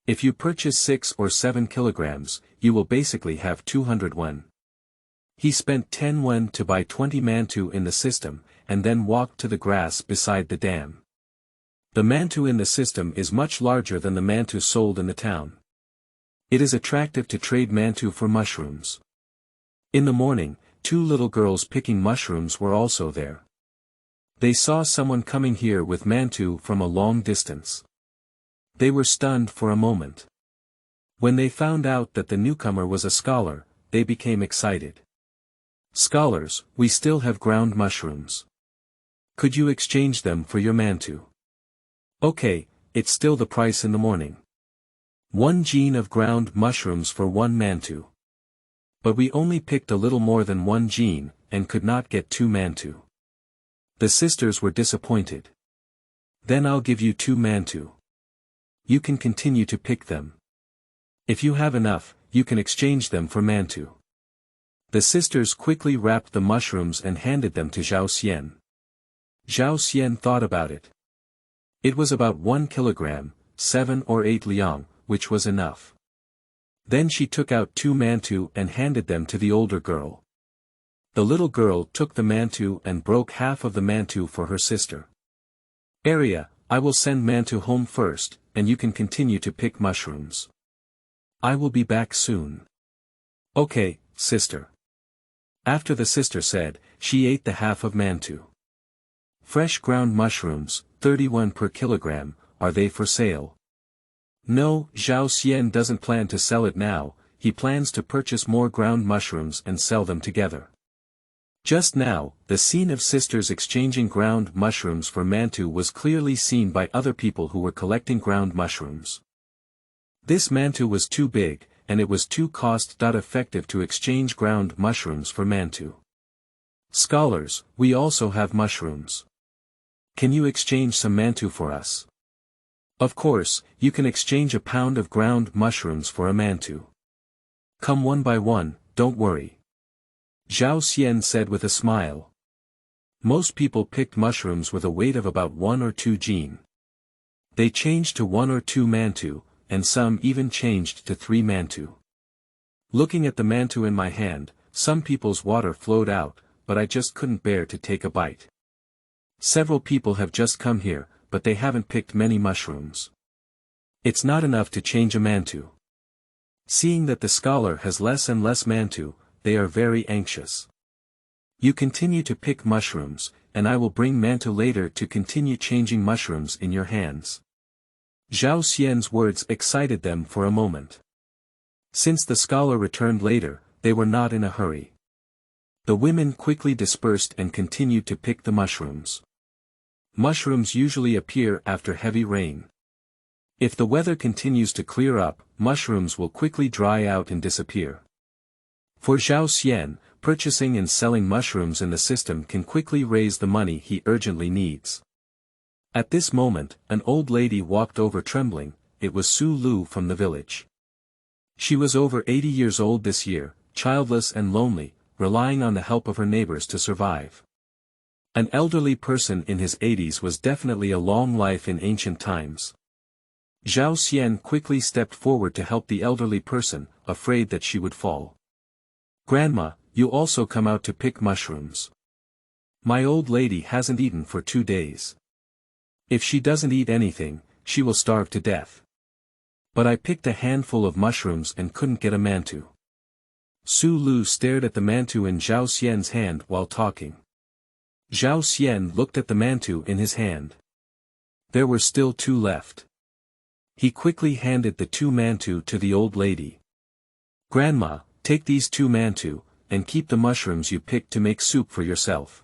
If you purchase 6 or 7 kilograms, you will basically have 200 won. He spent 10 won to buy 20 mantu in the system, and then walked to the grass beside the dam. The mantu in the system is much larger than the mantu sold in the town. It is attractive to trade mantu for mushrooms. In the morning, 2 little girls picking mushrooms were also there. They saw someone coming here with mantu from a long distance. They were stunned for a moment. When they found out that the newcomer was a scholar, they became excited. Scholars, we still have ground mushrooms. Could you exchange them for your mantu? Okay, it's still the price in the morning. 1 jin of ground mushrooms for 1 mantu. But we only picked a little more than 1 jin, and could not get 2 mantu. The sisters were disappointed. Then I'll give you 2 mantu. You can continue to pick them. If you have enough, you can exchange them for mantu. The sisters quickly wrapped the mushrooms and handed them to Zhao Xian. Zhao Xian thought about it. It was about 1 kilogram, 7 or 8 liang, which was enough. Then she took out 2 mantu and handed them to the older girl. The little girl took the mantu and broke half of the mantu for her sister. Arya, I will send mantu home first, and you can continue to pick mushrooms. I will be back soon. Okay, sister. After the sister said, she ate the half of mantu. Fresh ground mushrooms, 31 per kilogram, are they for sale? No, Zhao Xian doesn't plan to sell it now, he plans to purchase more ground mushrooms and sell them together. Just now, the scene of sisters exchanging ground mushrooms for mantu was clearly seen by other people who were collecting ground mushrooms. This mantu was too big, and it was too cost-effective to exchange ground mushrooms for mantu. Scholars, we also have mushrooms. Can you exchange some mantu for us? Of course, you can exchange a pound of ground mushrooms for a mantu. Come one by one, don't worry. Zhao Xian said with a smile. Most people picked mushrooms with a weight of about 1 or 2 jin. They changed to 1 or 2 mantu, and some even changed to 3 mantu. Looking at the mantu in my hand, some people's water flowed out, but I just couldn't bear to take a bite. Several people have just come here, but they haven't picked many mushrooms. It's not enough to change a mantu. Seeing that the scholar has less and less mantu, they are very anxious. You continue to pick mushrooms, and I will bring mantu later to continue changing mushrooms in your hands. Zhao Xian's words excited them for a moment. Since the scholar returned later, they were not in a hurry. The women quickly dispersed and continued to pick the mushrooms. Mushrooms usually appear after heavy rain. If the weather continues to clear up, mushrooms will quickly dry out and disappear. For Zhao Xian, purchasing and selling mushrooms in the system can quickly raise the money he urgently needs. At this moment, an old lady walked over trembling, it was Su Lu from the village. She was over 80 years old this year, childless and lonely, relying on the help of her neighbors to survive. An elderly person in his 80s was definitely a long life in ancient times. Zhao Xian quickly stepped forward to help the elderly person, afraid that she would fall. "Grandma, you also come out to pick mushrooms. My old lady hasn't eaten for 2 days. If she doesn't eat anything, she will starve to death. But I picked a handful of mushrooms and couldn't get a mantu." Su Lu stared at the mantu in Zhao Xian's hand while talking. Zhao Xian looked at the mantu in his hand. There were still 2 left. He quickly handed the 2 mantu to the old lady. "Grandma, take these 2 mantu, and keep the mushrooms you picked to make soup for yourself."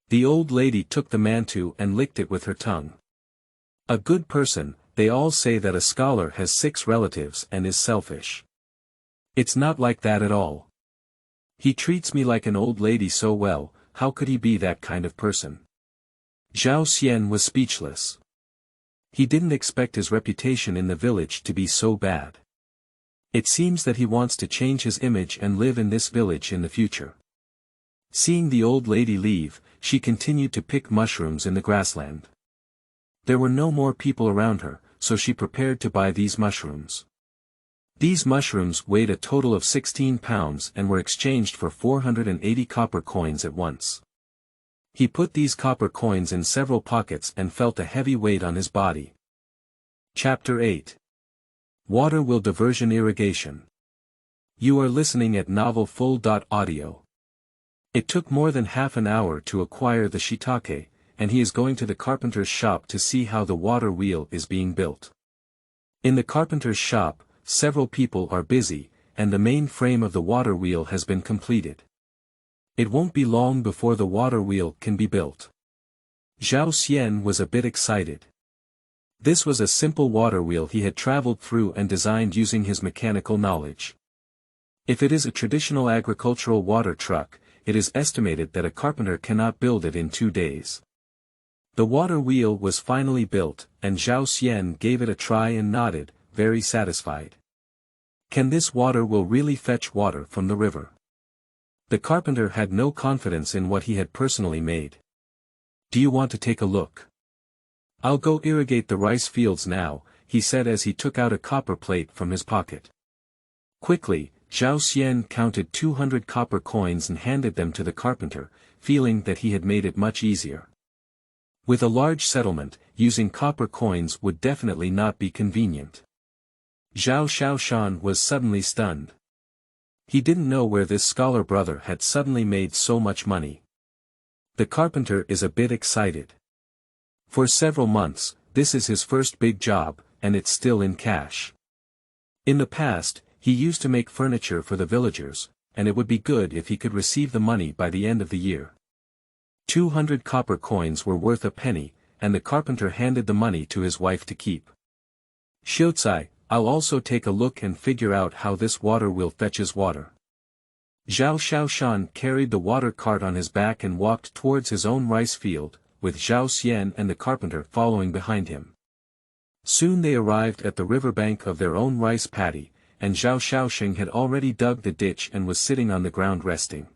The old lady took the mantu and licked it with her tongue. A good person, they all say that a scholar has 6 relatives and is selfish. It's not like that at all. He treats me like an old lady so well, how could he be that kind of person? Zhao Xian was speechless. He didn't expect his reputation in the village to be so bad. It seems that he wants to change his image and live in this village in the future. Seeing the old lady leave, she continued to pick mushrooms in the grassland. There were no more people around her, so she prepared to buy these mushrooms. These mushrooms weighed a total of 16 pounds and were exchanged for 480 copper coins at once. He put these copper coins in several pockets and felt a heavy weight on his body. Chapter 8. Water Will Diversion Irrigation. You are listening at Novel Full.audio. It took more than half an hour to acquire the shiitake, and he is going to the carpenter's shop to see how the water wheel is being built. In the carpenter's shop, several people are busy, and the main frame of the water wheel has been completed. It won't be long before the water wheel can be built. Zhao Xian was a bit excited. This was a simple water wheel he had traveled through and designed using his mechanical knowledge. If it is a traditional agricultural water truck, it is estimated that a carpenter cannot build it in 2 days. The water wheel was finally built, and Zhao Xian gave it a try and nodded, very satisfied. Can this water wheel really fetch water from the river? The carpenter had no confidence in what he had personally made. "Do you want to take a look? I'll go irrigate the rice fields now," he said as he took out a copper plate from his pocket. Quickly, Zhao Xian counted 200 copper coins and handed them to the carpenter, feeling that he had made it much easier. With a large settlement, using copper coins would definitely not be convenient. Zhao Xiaoshan was suddenly stunned. He didn't know where this scholar brother had suddenly made so much money. The carpenter is a bit excited. For several months, this is his first big job, and it's still in cash. In the past, he used to make furniture for the villagers, and it would be good if he could receive the money by the end of the year. 200 copper coins were worth a penny, and the carpenter handed the money to his wife to keep. "Xiuzai, I'll also take a look and figure out how this water wheel fetches water." Zhao Xiaoshan carried the water cart on his back and walked towards his own rice field, with Zhao Xian and the carpenter following behind him. Soon they arrived at the riverbank of their own rice paddy, and Zhao Xiaoxing had already dug the ditch and was sitting on the ground resting.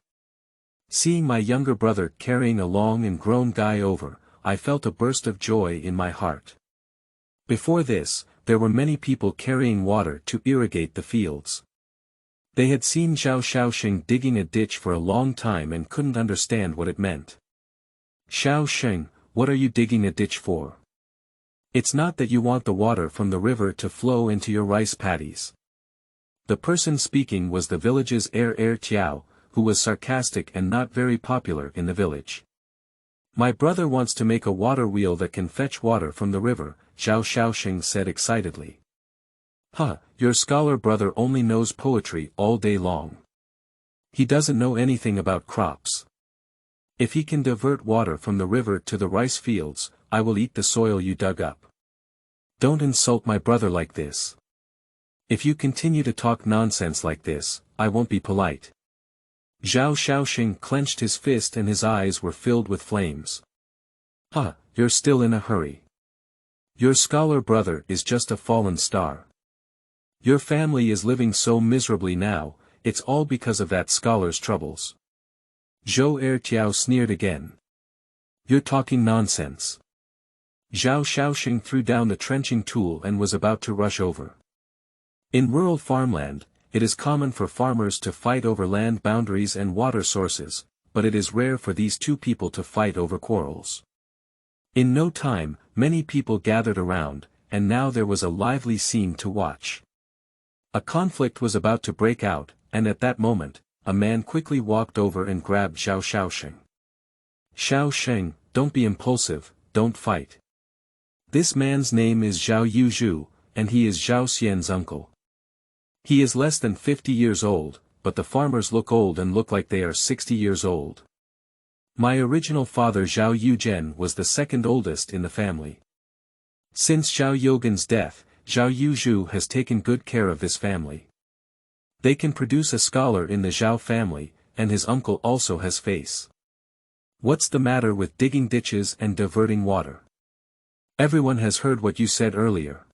Seeing my younger brother carrying a long and grown guy over, I felt a burst of joy in my heart. Before this, there were many people carrying water to irrigate the fields. They had seen Zhao Xiaoxing digging a ditch for a long time and couldn't understand what it meant. "Xiaoxing, what are you digging a ditch for? It's not that you want the water from the river to flow into your rice paddies." The person speaking was the village's heir Tiao, who was sarcastic and not very popular in the village. "My brother wants to make a water wheel that can fetch water from the river," Zhao Xiaoxing said excitedly. "Huh, your scholar brother only knows poetry all day long. He doesn't know anything about crops. If he can divert water from the river to the rice fields, I will eat the soil you dug up. Don't insult my brother like this. If you continue to talk nonsense like this, I won't be polite." Zhao Xiaoxing clenched his fist and his eyes were filled with flames. "Huh, you're still in a hurry. Your scholar brother is just a fallen star. Your family is living so miserably now, it's all because of that scholar's troubles. Zhou Ertiao sneered again. You're talking nonsense. Zhao Xiaoxing threw down the trenching tool and was about to rush over. In rural farmland, it is common for farmers to fight over land boundaries and water sources, but it is rare for these two people to fight over quarrels. In no time, many people gathered around, and now there was a lively scene to watch. A conflict was about to break out, and at that moment, a man quickly walked over and grabbed Zhao Xiaoxing. Xiaoxing, don't be impulsive, don't fight. This man's name is Zhao Yuzhu, and he is Zhao Xian's uncle. He is less than 50 years old, but the farmers look old and look like they are 60 years old. My original father Zhao Yuzhen was the second oldest in the family. Since Zhao Yogan's death, Zhao Yuzhu has taken good care of this family. They can produce a scholar in the Zhao family, and his uncle also has face. What's the matter with digging ditches and diverting water? Everyone has heard what you said earlier.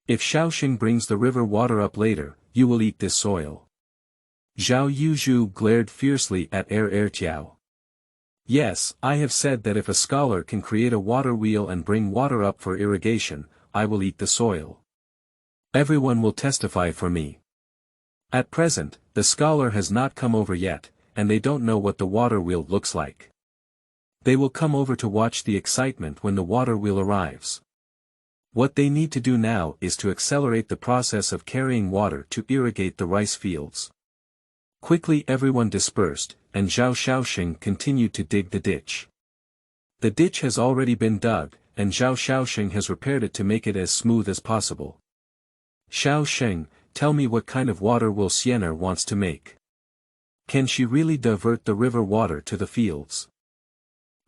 If Xiaoxing brings the river water up later, you will eat this soil. Zhao Yuzhu glared fiercely at Ertiao. Yes, I have said that if a scholar can create a water wheel and bring water up for irrigation, I will eat the soil. Everyone will testify for me. At present, the scholar has not come over yet, and they don't know what the water wheel looks like. They will come over to watch the excitement when the water wheel arrives. What they need to do now is to accelerate the process of carrying water to irrigate the rice fields. Quickly everyone dispersed, and Zhao Xiaoxing continued to dig the ditch. The ditch has already been dug, and Zhao Xiaoxing has repaired it to make it as smooth as possible. Xiaoxing, tell me what kind of water will Xianer wants to make. Can she really divert the river water to the fields?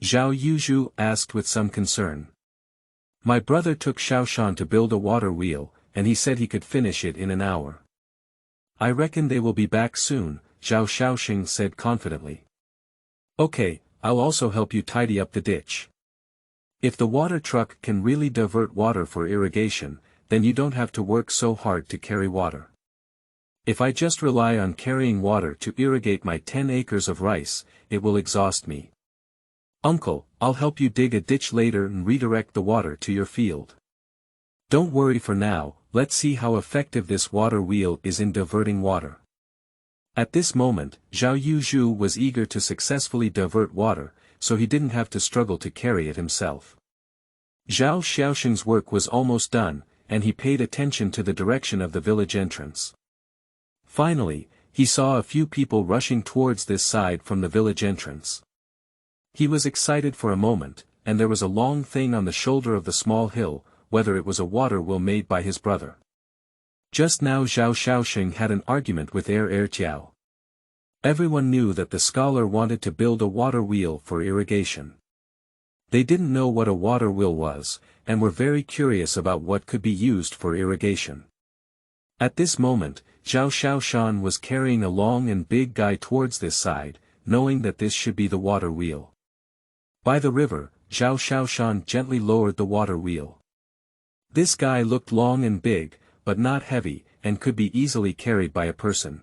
Zhao Yuzhu asked with some concern. My brother took Xiaoshan to build a water wheel, and he said he could finish it in an hour. I reckon they will be back soon, Zhao Xiaoxing said confidently. Okay, I'll also help you tidy up the ditch. If the water truck can really divert water for irrigation, then you don't have to work so hard to carry water. If I just rely on carrying water to irrigate my 10 acres of rice, it will exhaust me. Uncle, I'll help you dig a ditch later and redirect the water to your field. Don't worry for now, let's see how effective this water wheel is in diverting water. At this moment, Zhao Yuzhu was eager to successfully divert water, so he didn't have to struggle to carry it himself. Zhao Xiaoxing's work was almost done, and he paid attention to the direction of the village entrance. Finally, he saw a few people rushing towards this side from the village entrance. He was excited for a moment, and there was a long thing on the shoulder of the small hill, whether it was a water wheel made by his brother. Just now Zhao Xiaoxing had an argument with Ertiao. Everyone knew that the scholar wanted to build a water wheel for irrigation. They didn't know what a water wheel was, and were very curious about what could be used for irrigation. At this moment, Zhao Xiaoshan was carrying a long and big guy towards this side, knowing that this should be the water wheel. By the river, Zhao Xiaoshan gently lowered the water wheel. This guy looked long and big, but not heavy, and could be easily carried by a person.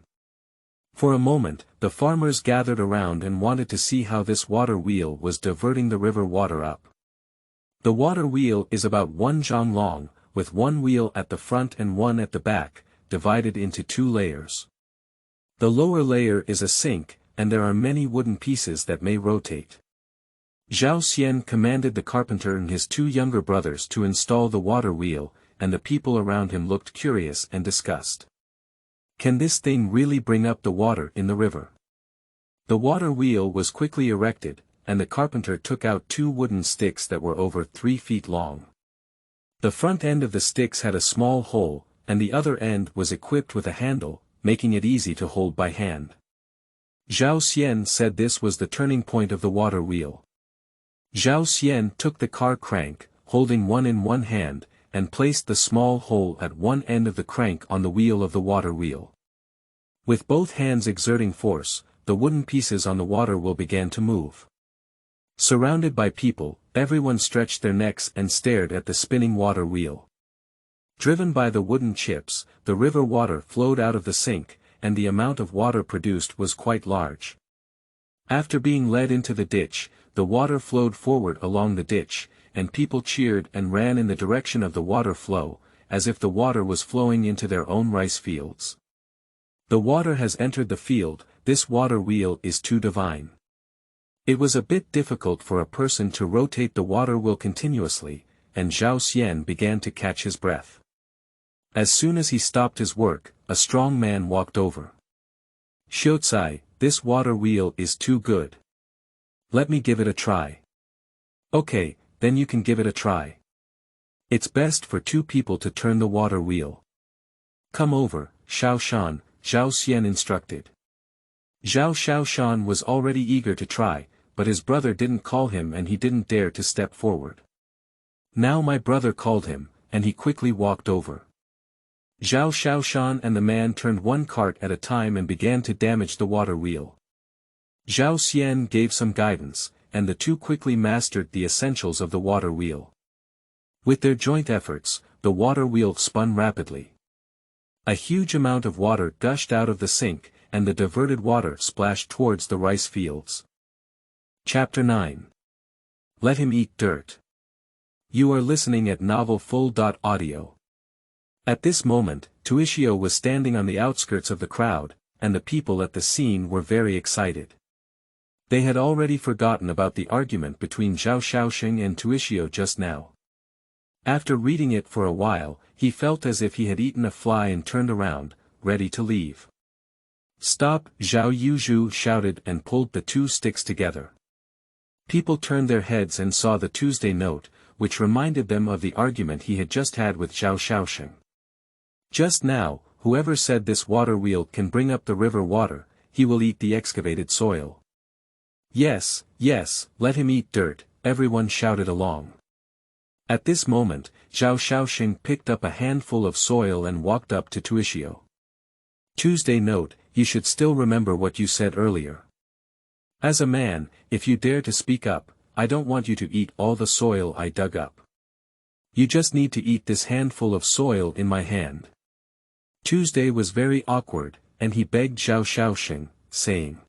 For a moment, the farmers gathered around and wanted to see how this water wheel was diverting the river water up. The water wheel is about 1 zhang long, with one wheel at the front and one at the back, divided into 2 layers. The lower layer is a sink, and there are many wooden pieces that may rotate. Zhao Xian commanded the carpenter and his 2 younger brothers to install the water wheel, and the people around him looked curious and discussed. Can this thing really bring up the water in the river? The water wheel was quickly erected, and the carpenter took out 2 wooden sticks that were over 3 feet long. The front end of the sticks had a small hole, and the other end was equipped with a handle, making it easy to hold by hand. Zhao Xian said this was the turning point of the water wheel. Zhao Xian took the car crank, holding one in one hand, and placed the small hole at one end of the crank on the wheel of the water wheel. With both hands exerting force, the wooden pieces on the water wheel began to move. Surrounded by people, everyone stretched their necks and stared at the spinning water wheel. Driven by the wooden chips, the river water flowed out of the sink, and the amount of water produced was quite large. After being led into the ditch, the water flowed forward along the ditch, and people cheered and ran in the direction of the water flow, as if the water was flowing into their own rice fields. The water has entered the field, this water wheel is too divine. It was a bit difficult for a person to rotate the water wheel continuously, and Zhao Xian began to catch his breath. As soon as he stopped his work, a strong man walked over. "Xiaocai, this water wheel is too good. Let me give it a try." "Okay, then you can give it a try. It's best for two people to turn the water wheel. Come over, Xiaoshan," Zhao Xian instructed. Zhao Xiaoshan was already eager to try, but his brother didn't call him and he didn't dare to step forward. Now my brother called him, and he quickly walked over. Zhao Xiaoshan and the man turned one cart at a time and began to damage the water wheel. Zhao Xian gave some guidance, and the two quickly mastered the essentials of the water wheel. With their joint efforts, the water wheel spun rapidly. A huge amount of water gushed out of the sink, and the diverted water splashed towards the rice fields. Chapter 9. Let him eat dirt. You are listening at novelfull.audio. At this moment, Tuishio was standing on the outskirts of the crowd, and the people at the scene were very excited. They had already forgotten about the argument between Zhao Xiaoxing and Tuishio just now. After reading it for a while, he felt as if he had eaten a fly and turned around, ready to leave. "Stop!" Zhao Yuzhu shouted and pulled the two sticks together. People turned their heads and saw the Tuesday note, which reminded them of the argument he had just had with Zhao Xiaoxing. Just now, whoever said this water wheel can bring up the river water, he will eat the excavated soil. Yes, yes, let him eat dirt, everyone shouted along. At this moment, Zhao Xiaoxing picked up a handful of soil and walked up to Tuishio. Tuesday note, you should still remember what you said earlier. As a man, if you dare to speak up, I don't want you to eat all the soil I dug up. You just need to eat this handful of soil in my hand. Tuesday was very awkward, and he begged Zhao Xiaoxing, saying,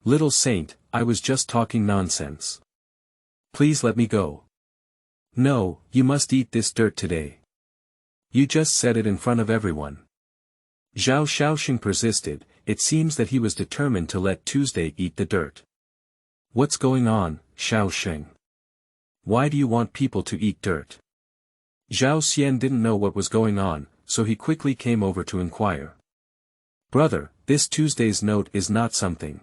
"Little saint, I was just talking nonsense. Please let me go." "No, you must eat this dirt today. You just said it in front of everyone." Zhao Xiaoxing persisted. It seems that he was determined to let Tuesday eat the dirt. "What's going on, Xiaoxing? Why do you want people to eat dirt?" Zhao Xian didn't know what was going on, so he quickly came over to inquire. "Brother, this Tuesday's note is not something.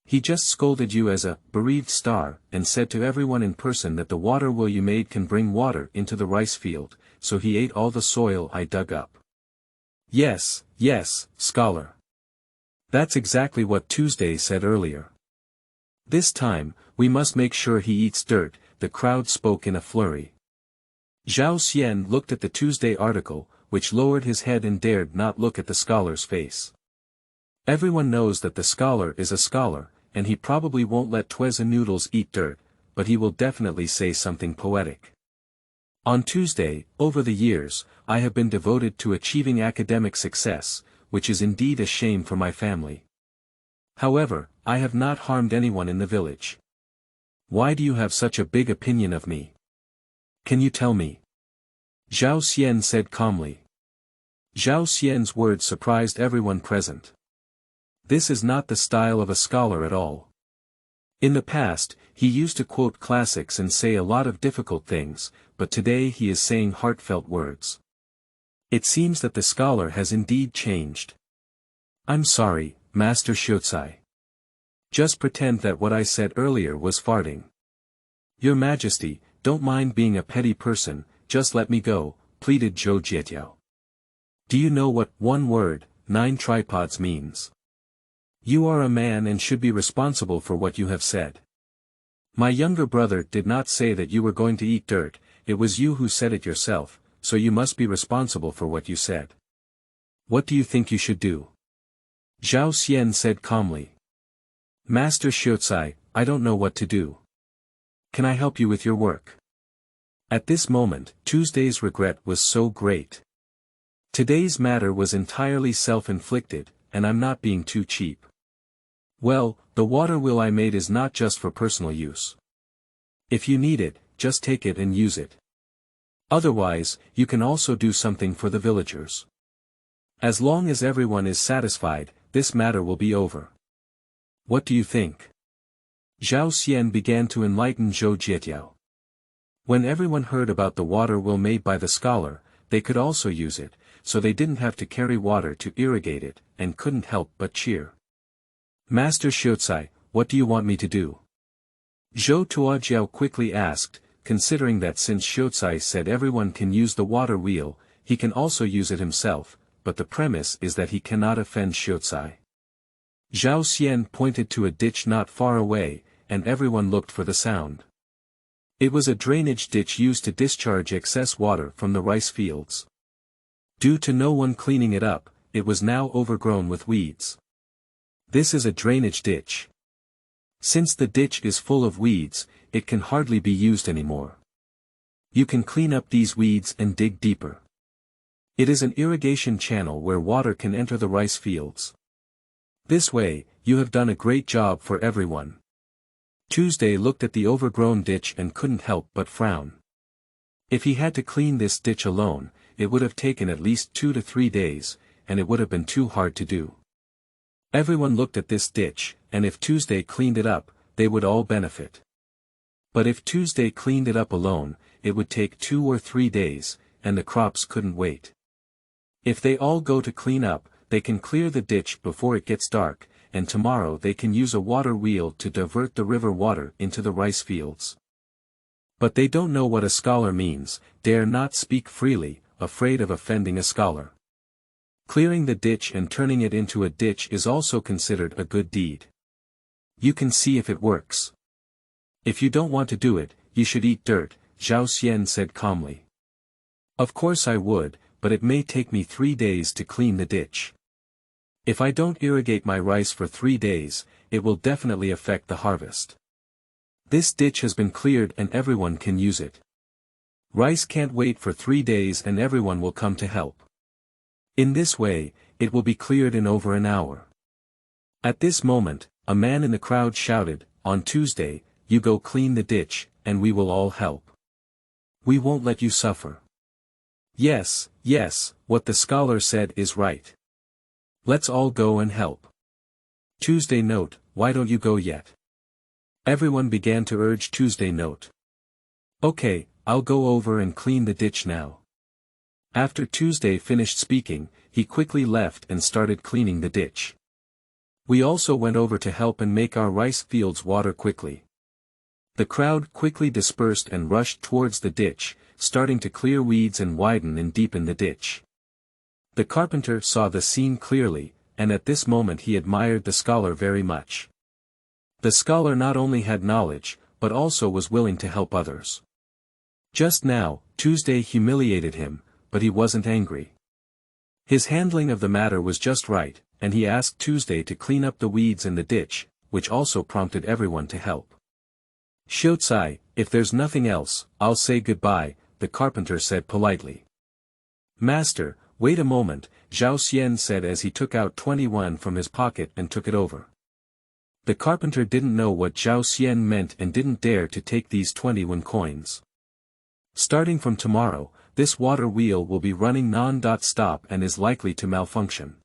He just scolded you as a bereaved star, and said to everyone in person that the water wheel you made can bring water into the rice field, so he ate all the soil I dug up." Yes, yes, scholar. That's exactly what Tuesday said earlier. This time, we must make sure he eats dirt, the crowd spoke in a flurry. Zhao Xian looked at the Tuesday article, which lowered his head and dared not look at the scholar's face. Everyone knows that the scholar is a scholar, and he probably won't let Tweza noodles eat dirt, but he will definitely say something poetic. On Tuesday, over the years, I have been devoted to achieving academic success, which is indeed a shame for my family. However, I have not harmed anyone in the village. Why do you have such a big opinion of me? Can you tell me? Zhao Xian said calmly. Zhao Xian's words surprised everyone present. This is not the style of a scholar at all. In the past, he used to quote classics and say a lot of difficult things, but today he is saying heartfelt words. It seems that the scholar has indeed changed. I'm sorry, Master Xiaocai. Just pretend that what I said earlier was farting. Your Majesty, don't mind being a petty person, just let me go, pleaded Zhou Jietiao. Do you know what one word, 9 tripods means? You are a man and should be responsible for what you have said. My younger brother did not say that you were going to eat dirt, it was you who said it yourself, so you must be responsible for what you said. What do you think you should do? Zhao Xian said calmly. Master Xiaocai, I don't know what to do. Can I help you with your work? At this moment, Tuesday's regret was so great. Today's matter was entirely self-inflicted, and I'm not being too cheap. Well, the water wheel I made is not just for personal use. If you need it, just take it and use it. Otherwise, you can also do something for the villagers. As long as everyone is satisfied, this matter will be over. What do you think? Zhao Xian began to enlighten Zhou Jietiao. When everyone heard about the water wheel made by the scholar, they could also use it, so they didn't have to carry water to irrigate it, and couldn't help but cheer. Master Xiaocai, what do you want me to do? Zhou Tuojiao quickly asked, considering that since Xiaocai said everyone can use the water wheel, he can also use it himself, but the premise is that he cannot offend Xiaocai. Zhao Xian pointed to a ditch not far away, and everyone looked for the sound. It was a drainage ditch used to discharge excess water from the rice fields. Due to no one cleaning it up, it was now overgrown with weeds. This is a drainage ditch. Since the ditch is full of weeds, it can hardly be used anymore. You can clean up these weeds and dig deeper. It is an irrigation channel where water can enter the rice fields. This way, you have done a great job for everyone. Tuesday looked at the overgrown ditch and couldn't help but frown. If he had to clean this ditch alone, it would have taken at least 2 to 3 days, and it would have been too hard to do. Everyone looked at this ditch, and if Tuesday cleaned it up, they would all benefit. But if Tuesday cleaned it up alone, it would take 2 or 3 days, and the crops couldn't wait. If they all go to clean up, they can clear the ditch before it gets dark, and tomorrow they can use a water wheel to divert the river water into the rice fields. But they don't know what a scholar means, dare not speak freely, afraid of offending a scholar. Clearing the ditch and turning it into a ditch is also considered a good deed. You can see if it works. If you don't want to do it, you should eat dirt, Zhao Xian said calmly. Of course I would, but it may take me 3 days to clean the ditch. If I don't irrigate my rice for 3 days, it will definitely affect the harvest. This ditch has been cleared and everyone can use it. Rice can't wait for 3 days and everyone will come to help. In this way, it will be cleared in over an hour. At this moment, a man in the crowd shouted, "On Tuesday, you go clean the ditch, and we will all help. We won't let you suffer." Yes, yes, what the scholar said is right. Let's all go and help. Tuesday note, why don't you go yet? Everyone began to urge Tuesday note. Okay, I'll go over and clean the ditch now. After Tuesday finished speaking, he quickly left and started cleaning the ditch. We also went over to help and make our rice fields water quickly. The crowd quickly dispersed and rushed towards the ditch, starting to clear weeds and widen and deepen the ditch. The carpenter saw the scene clearly, and at this moment he admired the scholar very much. The scholar not only had knowledge, but also was willing to help others. Just now, Tuesday humiliated him, but he wasn't angry. His handling of the matter was just right, and he asked Tuesday to clean up the weeds in the ditch, which also prompted everyone to help. "Xiaocai, if there's nothing else, I'll say goodbye," the carpenter said politely. "Master, wait a moment," Zhao Xian said as he took out 21 from his pocket and took it over. The carpenter didn't know what Zhao Xian meant and didn't dare to take these 21 coins. Starting from tomorrow, this water wheel will be running non-stop and is likely to malfunction.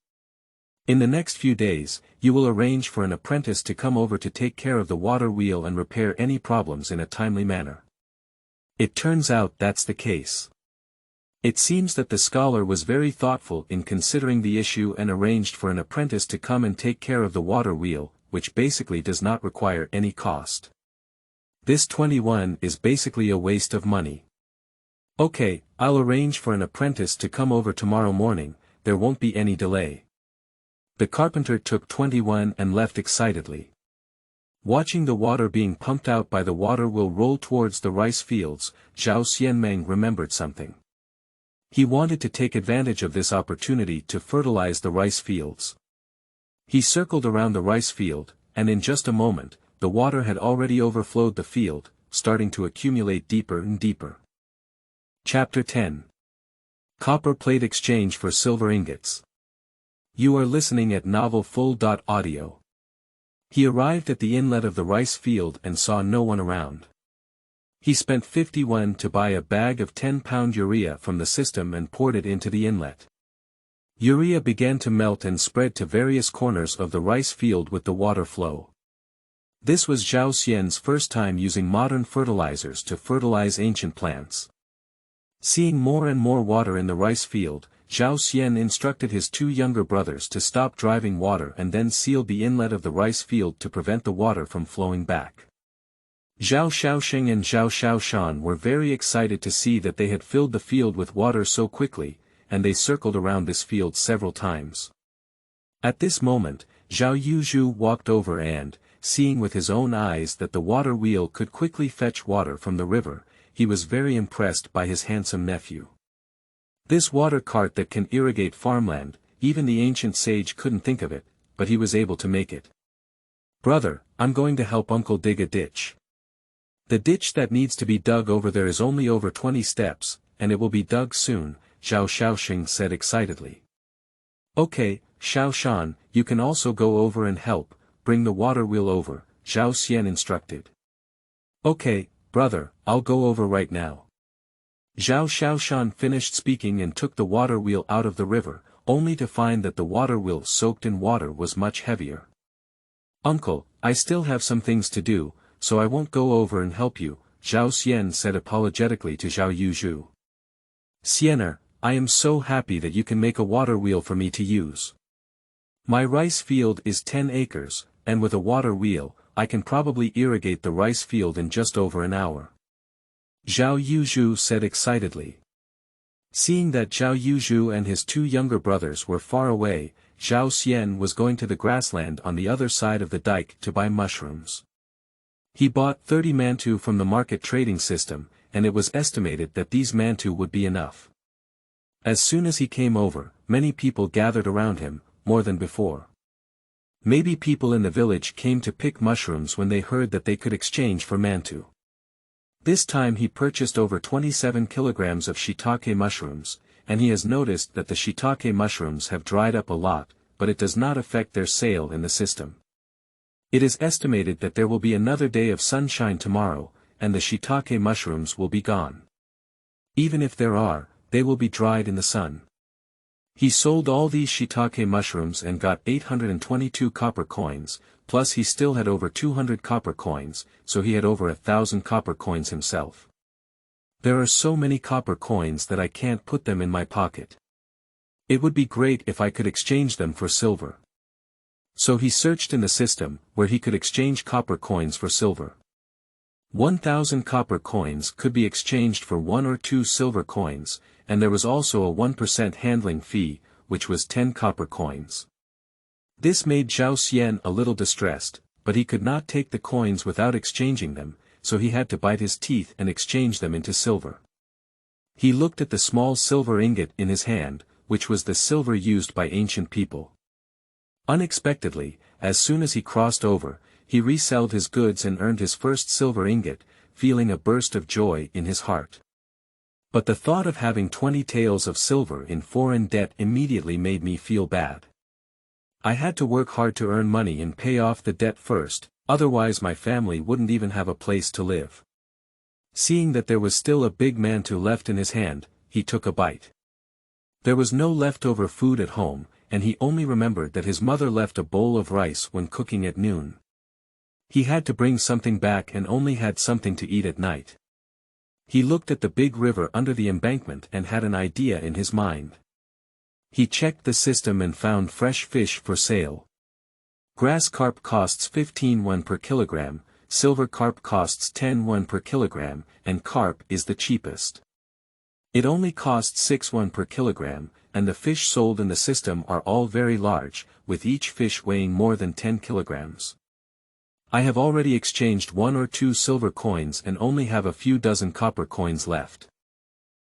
In the next few days, you will arrange for an apprentice to come over to take care of the water wheel and repair any problems in a timely manner. It turns out that's the case. It seems that the scholar was very thoughtful in considering the issue and arranged for an apprentice to come and take care of the water wheel, which basically does not require any cost. This 21 is basically a waste of money. Okay, I'll arrange for an apprentice to come over tomorrow morning, there won't be any delay. The carpenter took 21 and left excitedly. Watching the water being pumped out by the water wheel roll towards the rice fields, Zhao Xianmeng remembered something. He wanted to take advantage of this opportunity to fertilize the rice fields. He circled around the rice field, and in just a moment, the water had already overflowed the field, starting to accumulate deeper and deeper. Chapter 10. Copper Plate Exchange for Silver Ingots. You are listening at novelfull.audio. He arrived at the inlet of the rice field and saw no one around. He spent 50 yuan to buy a bag of 10-pound urea from the system and poured it into the inlet. Urea began to melt and spread to various corners of the rice field with the water flow. This was Zhao Xian's first time using modern fertilizers to fertilize ancient plants. Seeing more and more water in the rice field, Zhao Xian instructed his two younger brothers to stop driving water and then seal the inlet of the rice field to prevent the water from flowing back. Zhao Xiaoxing and Zhao Xiaoshan were very excited to see that they had filled the field with water so quickly, and they circled around this field several times. At this moment, Zhao Yuzhu walked over and, seeing with his own eyes that the water wheel could quickly fetch water from the river, he was very impressed by his handsome nephew. This water cart that can irrigate farmland, even the ancient sage couldn't think of it, but he was able to make it. Brother, I'm going to help uncle dig a ditch. The ditch that needs to be dug over there is only over 20 steps, and it will be dug soon, Zhao Xiaoxing said excitedly. Okay, Xiaoshan, you can also go over and help, bring the water wheel over, Zhao Xian instructed. Okay, brother, I'll go over right now. Zhao Xiaoshan finished speaking and took the water wheel out of the river, only to find that the water wheel soaked in water was much heavier. Uncle, I still have some things to do, so I won't go over and help you, Zhao Xian said apologetically to Zhao Yuzhu. Xianer, I am so happy that you can make a water wheel for me to use. My rice field is 10 acres, and with a water wheel, I can probably irrigate the rice field in just over an hour. Zhao Yuzhu said excitedly. Seeing that Zhao Yuzhu and his two younger brothers were far away, Zhao Xian was going to the grassland on the other side of the dike to buy mushrooms. He bought 30 mantu from the market trading system, and it was estimated that these mantu would be enough. As soon as he came over, many people gathered around him, more than before. Maybe people in the village came to pick mushrooms when they heard that they could exchange for mantu. This time he purchased over 27 kilograms of shiitake mushrooms, and he has noticed that the shiitake mushrooms have dried up a lot, but it does not affect their sale in the system. It is estimated that there will be another day of sunshine tomorrow, and the shiitake mushrooms will be gone. Even if there are, they will be dried in the sun. He sold all these shiitake mushrooms and got 822 copper coins, plus he still had over 200 copper coins, so he had over 1,000 copper coins himself. There are so many copper coins that I can't put them in my pocket. It would be great if I could exchange them for silver. So he searched in the system, where he could exchange copper coins for silver. 1,000 copper coins could be exchanged for 1 or 2 silver coins, and there was also a 1% handling fee, which was 10 copper coins. This made Zhao Xian a little distressed, but he could not take the coins without exchanging them, so he had to bite his teeth and exchange them into silver. He looked at the small silver ingot in his hand, which was the silver used by ancient people. Unexpectedly, as soon as he crossed over, he resold his goods and earned his first silver ingot, feeling a burst of joy in his heart. But the thought of having 20 taels of silver in foreign debt immediately made me feel bad. I had to work hard to earn money and pay off the debt first, otherwise my family wouldn't even have a place to live. Seeing that there was still a big mantu left in his hand, he took a bite. There was no leftover food at home, and he only remembered that his mother left a bowl of rice when cooking at noon. He had to bring something back and only had something to eat at night. He looked at the big river under the embankment and had an idea in his mind. He checked the system and found fresh fish for sale. Grass carp costs 15 yuan per kilogram, silver carp costs 10 yuan per kilogram, and carp is the cheapest. It only costs 6 yuan per kilogram, and the fish sold in the system are all very large, with each fish weighing more than 10 kilograms. I have already exchanged 1 or 2 silver coins and only have a few dozen copper coins left.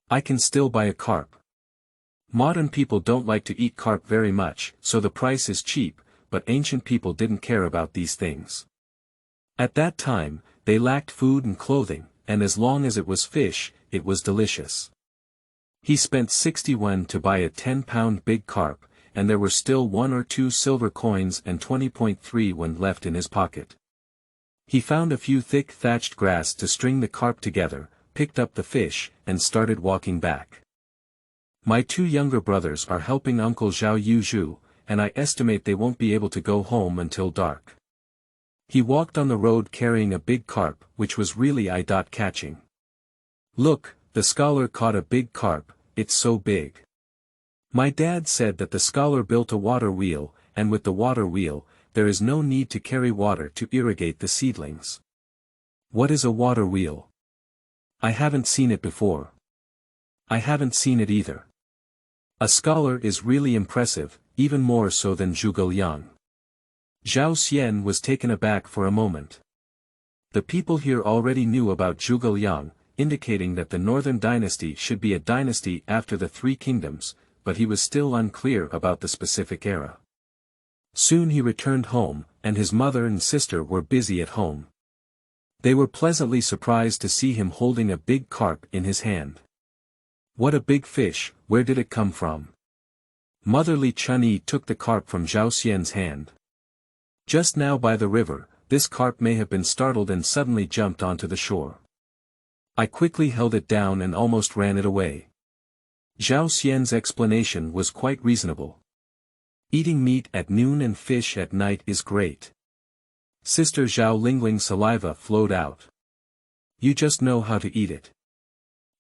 I can still buy a carp. Modern people don't like to eat carp very much, so the price is cheap, but ancient people didn't care about these things. At that time, they lacked food and clothing, and as long as it was fish, it was delicious. He spent 60 yuan to buy a 10-pound big carp, and there were still 1 or 2 silver coins and 20.3 yuan left in his pocket. He found a few thick thatched grass to string the carp together, picked up the fish, and started walking back. My 2 younger brothers are helping Uncle Zhao Yuzhu, and I estimate they won't be able to go home until dark. He walked on the road carrying a big carp, which was really eye-catching. Look, the scholar caught a big carp, it's so big. My dad said that the scholar built a water wheel, and with the water wheel, there is no need to carry water to irrigate the seedlings. What is a water wheel? I haven't seen it before. I haven't seen it either. A scholar is really impressive, even more so than Zhuge Liang. Zhao Xian was taken aback for a moment. The people here already knew about Zhuge Liang, indicating that the northern dynasty should be a dynasty after the 3 kingdoms, but he was still unclear about the specific era. Soon he returned home, and his mother and sister were busy at home. They were pleasantly surprised to see him holding a big carp in his hand. What a big fish, where did it come from? Motherly Chunyi took the carp from Zhao Xian's hand. Just now by the river, this carp may have been startled and suddenly jumped onto the shore. I quickly held it down and almost ran it away. Zhao Xian's explanation was quite reasonable. Eating meat at noon and fish at night is great. Sister Zhao Lingling's saliva flowed out. You just know how to eat it.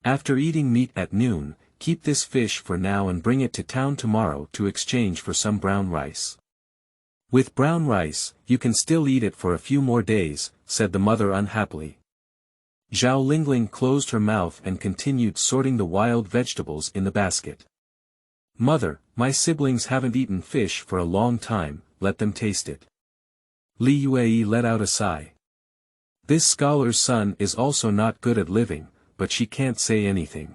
After eating meat at noon, keep this fish for now and bring it to town tomorrow to exchange for some brown rice. With brown rice, you can still eat it for a few more days, said the mother unhappily. Zhao Lingling closed her mouth and continued sorting the wild vegetables in the basket. Mother, my siblings haven't eaten fish for a long time, let them taste it. Li Yue let out a sigh. This scholar's son is also not good at living, but she can't say anything.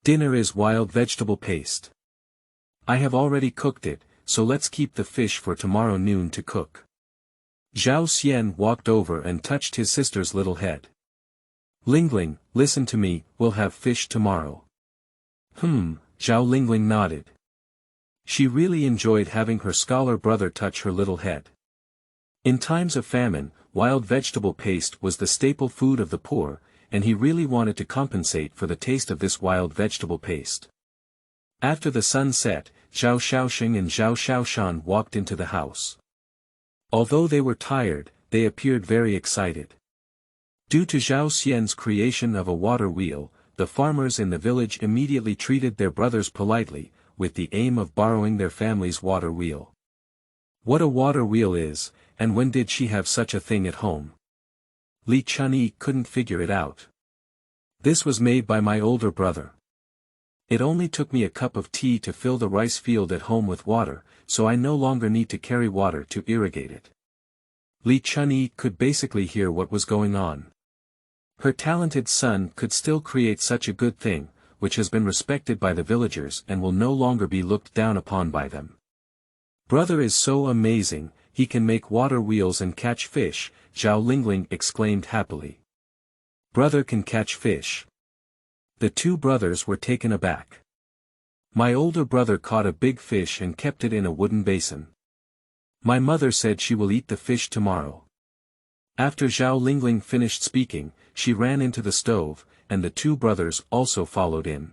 Dinner is wild vegetable paste. I have already cooked it, so let's keep the fish for tomorrow noon to cook. Zhao Xian walked over and touched his sister's little head. Lingling, listen to me, we'll have fish tomorrow. Zhao Lingling nodded. She really enjoyed having her scholar brother touch her little head. In times of famine, wild vegetable paste was the staple food of the poor, and he really wanted to compensate for the taste of this wild vegetable paste. After the sun set, Zhao Xiaoxing and Zhao Xiaoshan walked into the house. Although they were tired, they appeared very excited. Due to Zhao Xian's creation of a water wheel, the farmers in the village immediately treated their brothers politely, with the aim of borrowing their family's water wheel. What a water wheel is, and when did she have such a thing at home? Li Chunyi couldn't figure it out. This was made by my older brother. It only took me a cup of tea to fill the rice field at home with water, so I no longer need to carry water to irrigate it. Li Chunyi could basically hear what was going on. Her talented son could still create such a good thing, which has been respected by the villagers and will no longer be looked down upon by them. Brother is so amazing, he can make water wheels and catch fish, Zhao Lingling exclaimed happily. Brother can catch fish. The 2 brothers were taken aback. My older brother caught a big fish and kept it in a wooden basin. My mother said she will eat the fish tomorrow. After Zhao Lingling finished speaking, she ran into the stove, and the 2 brothers also followed in.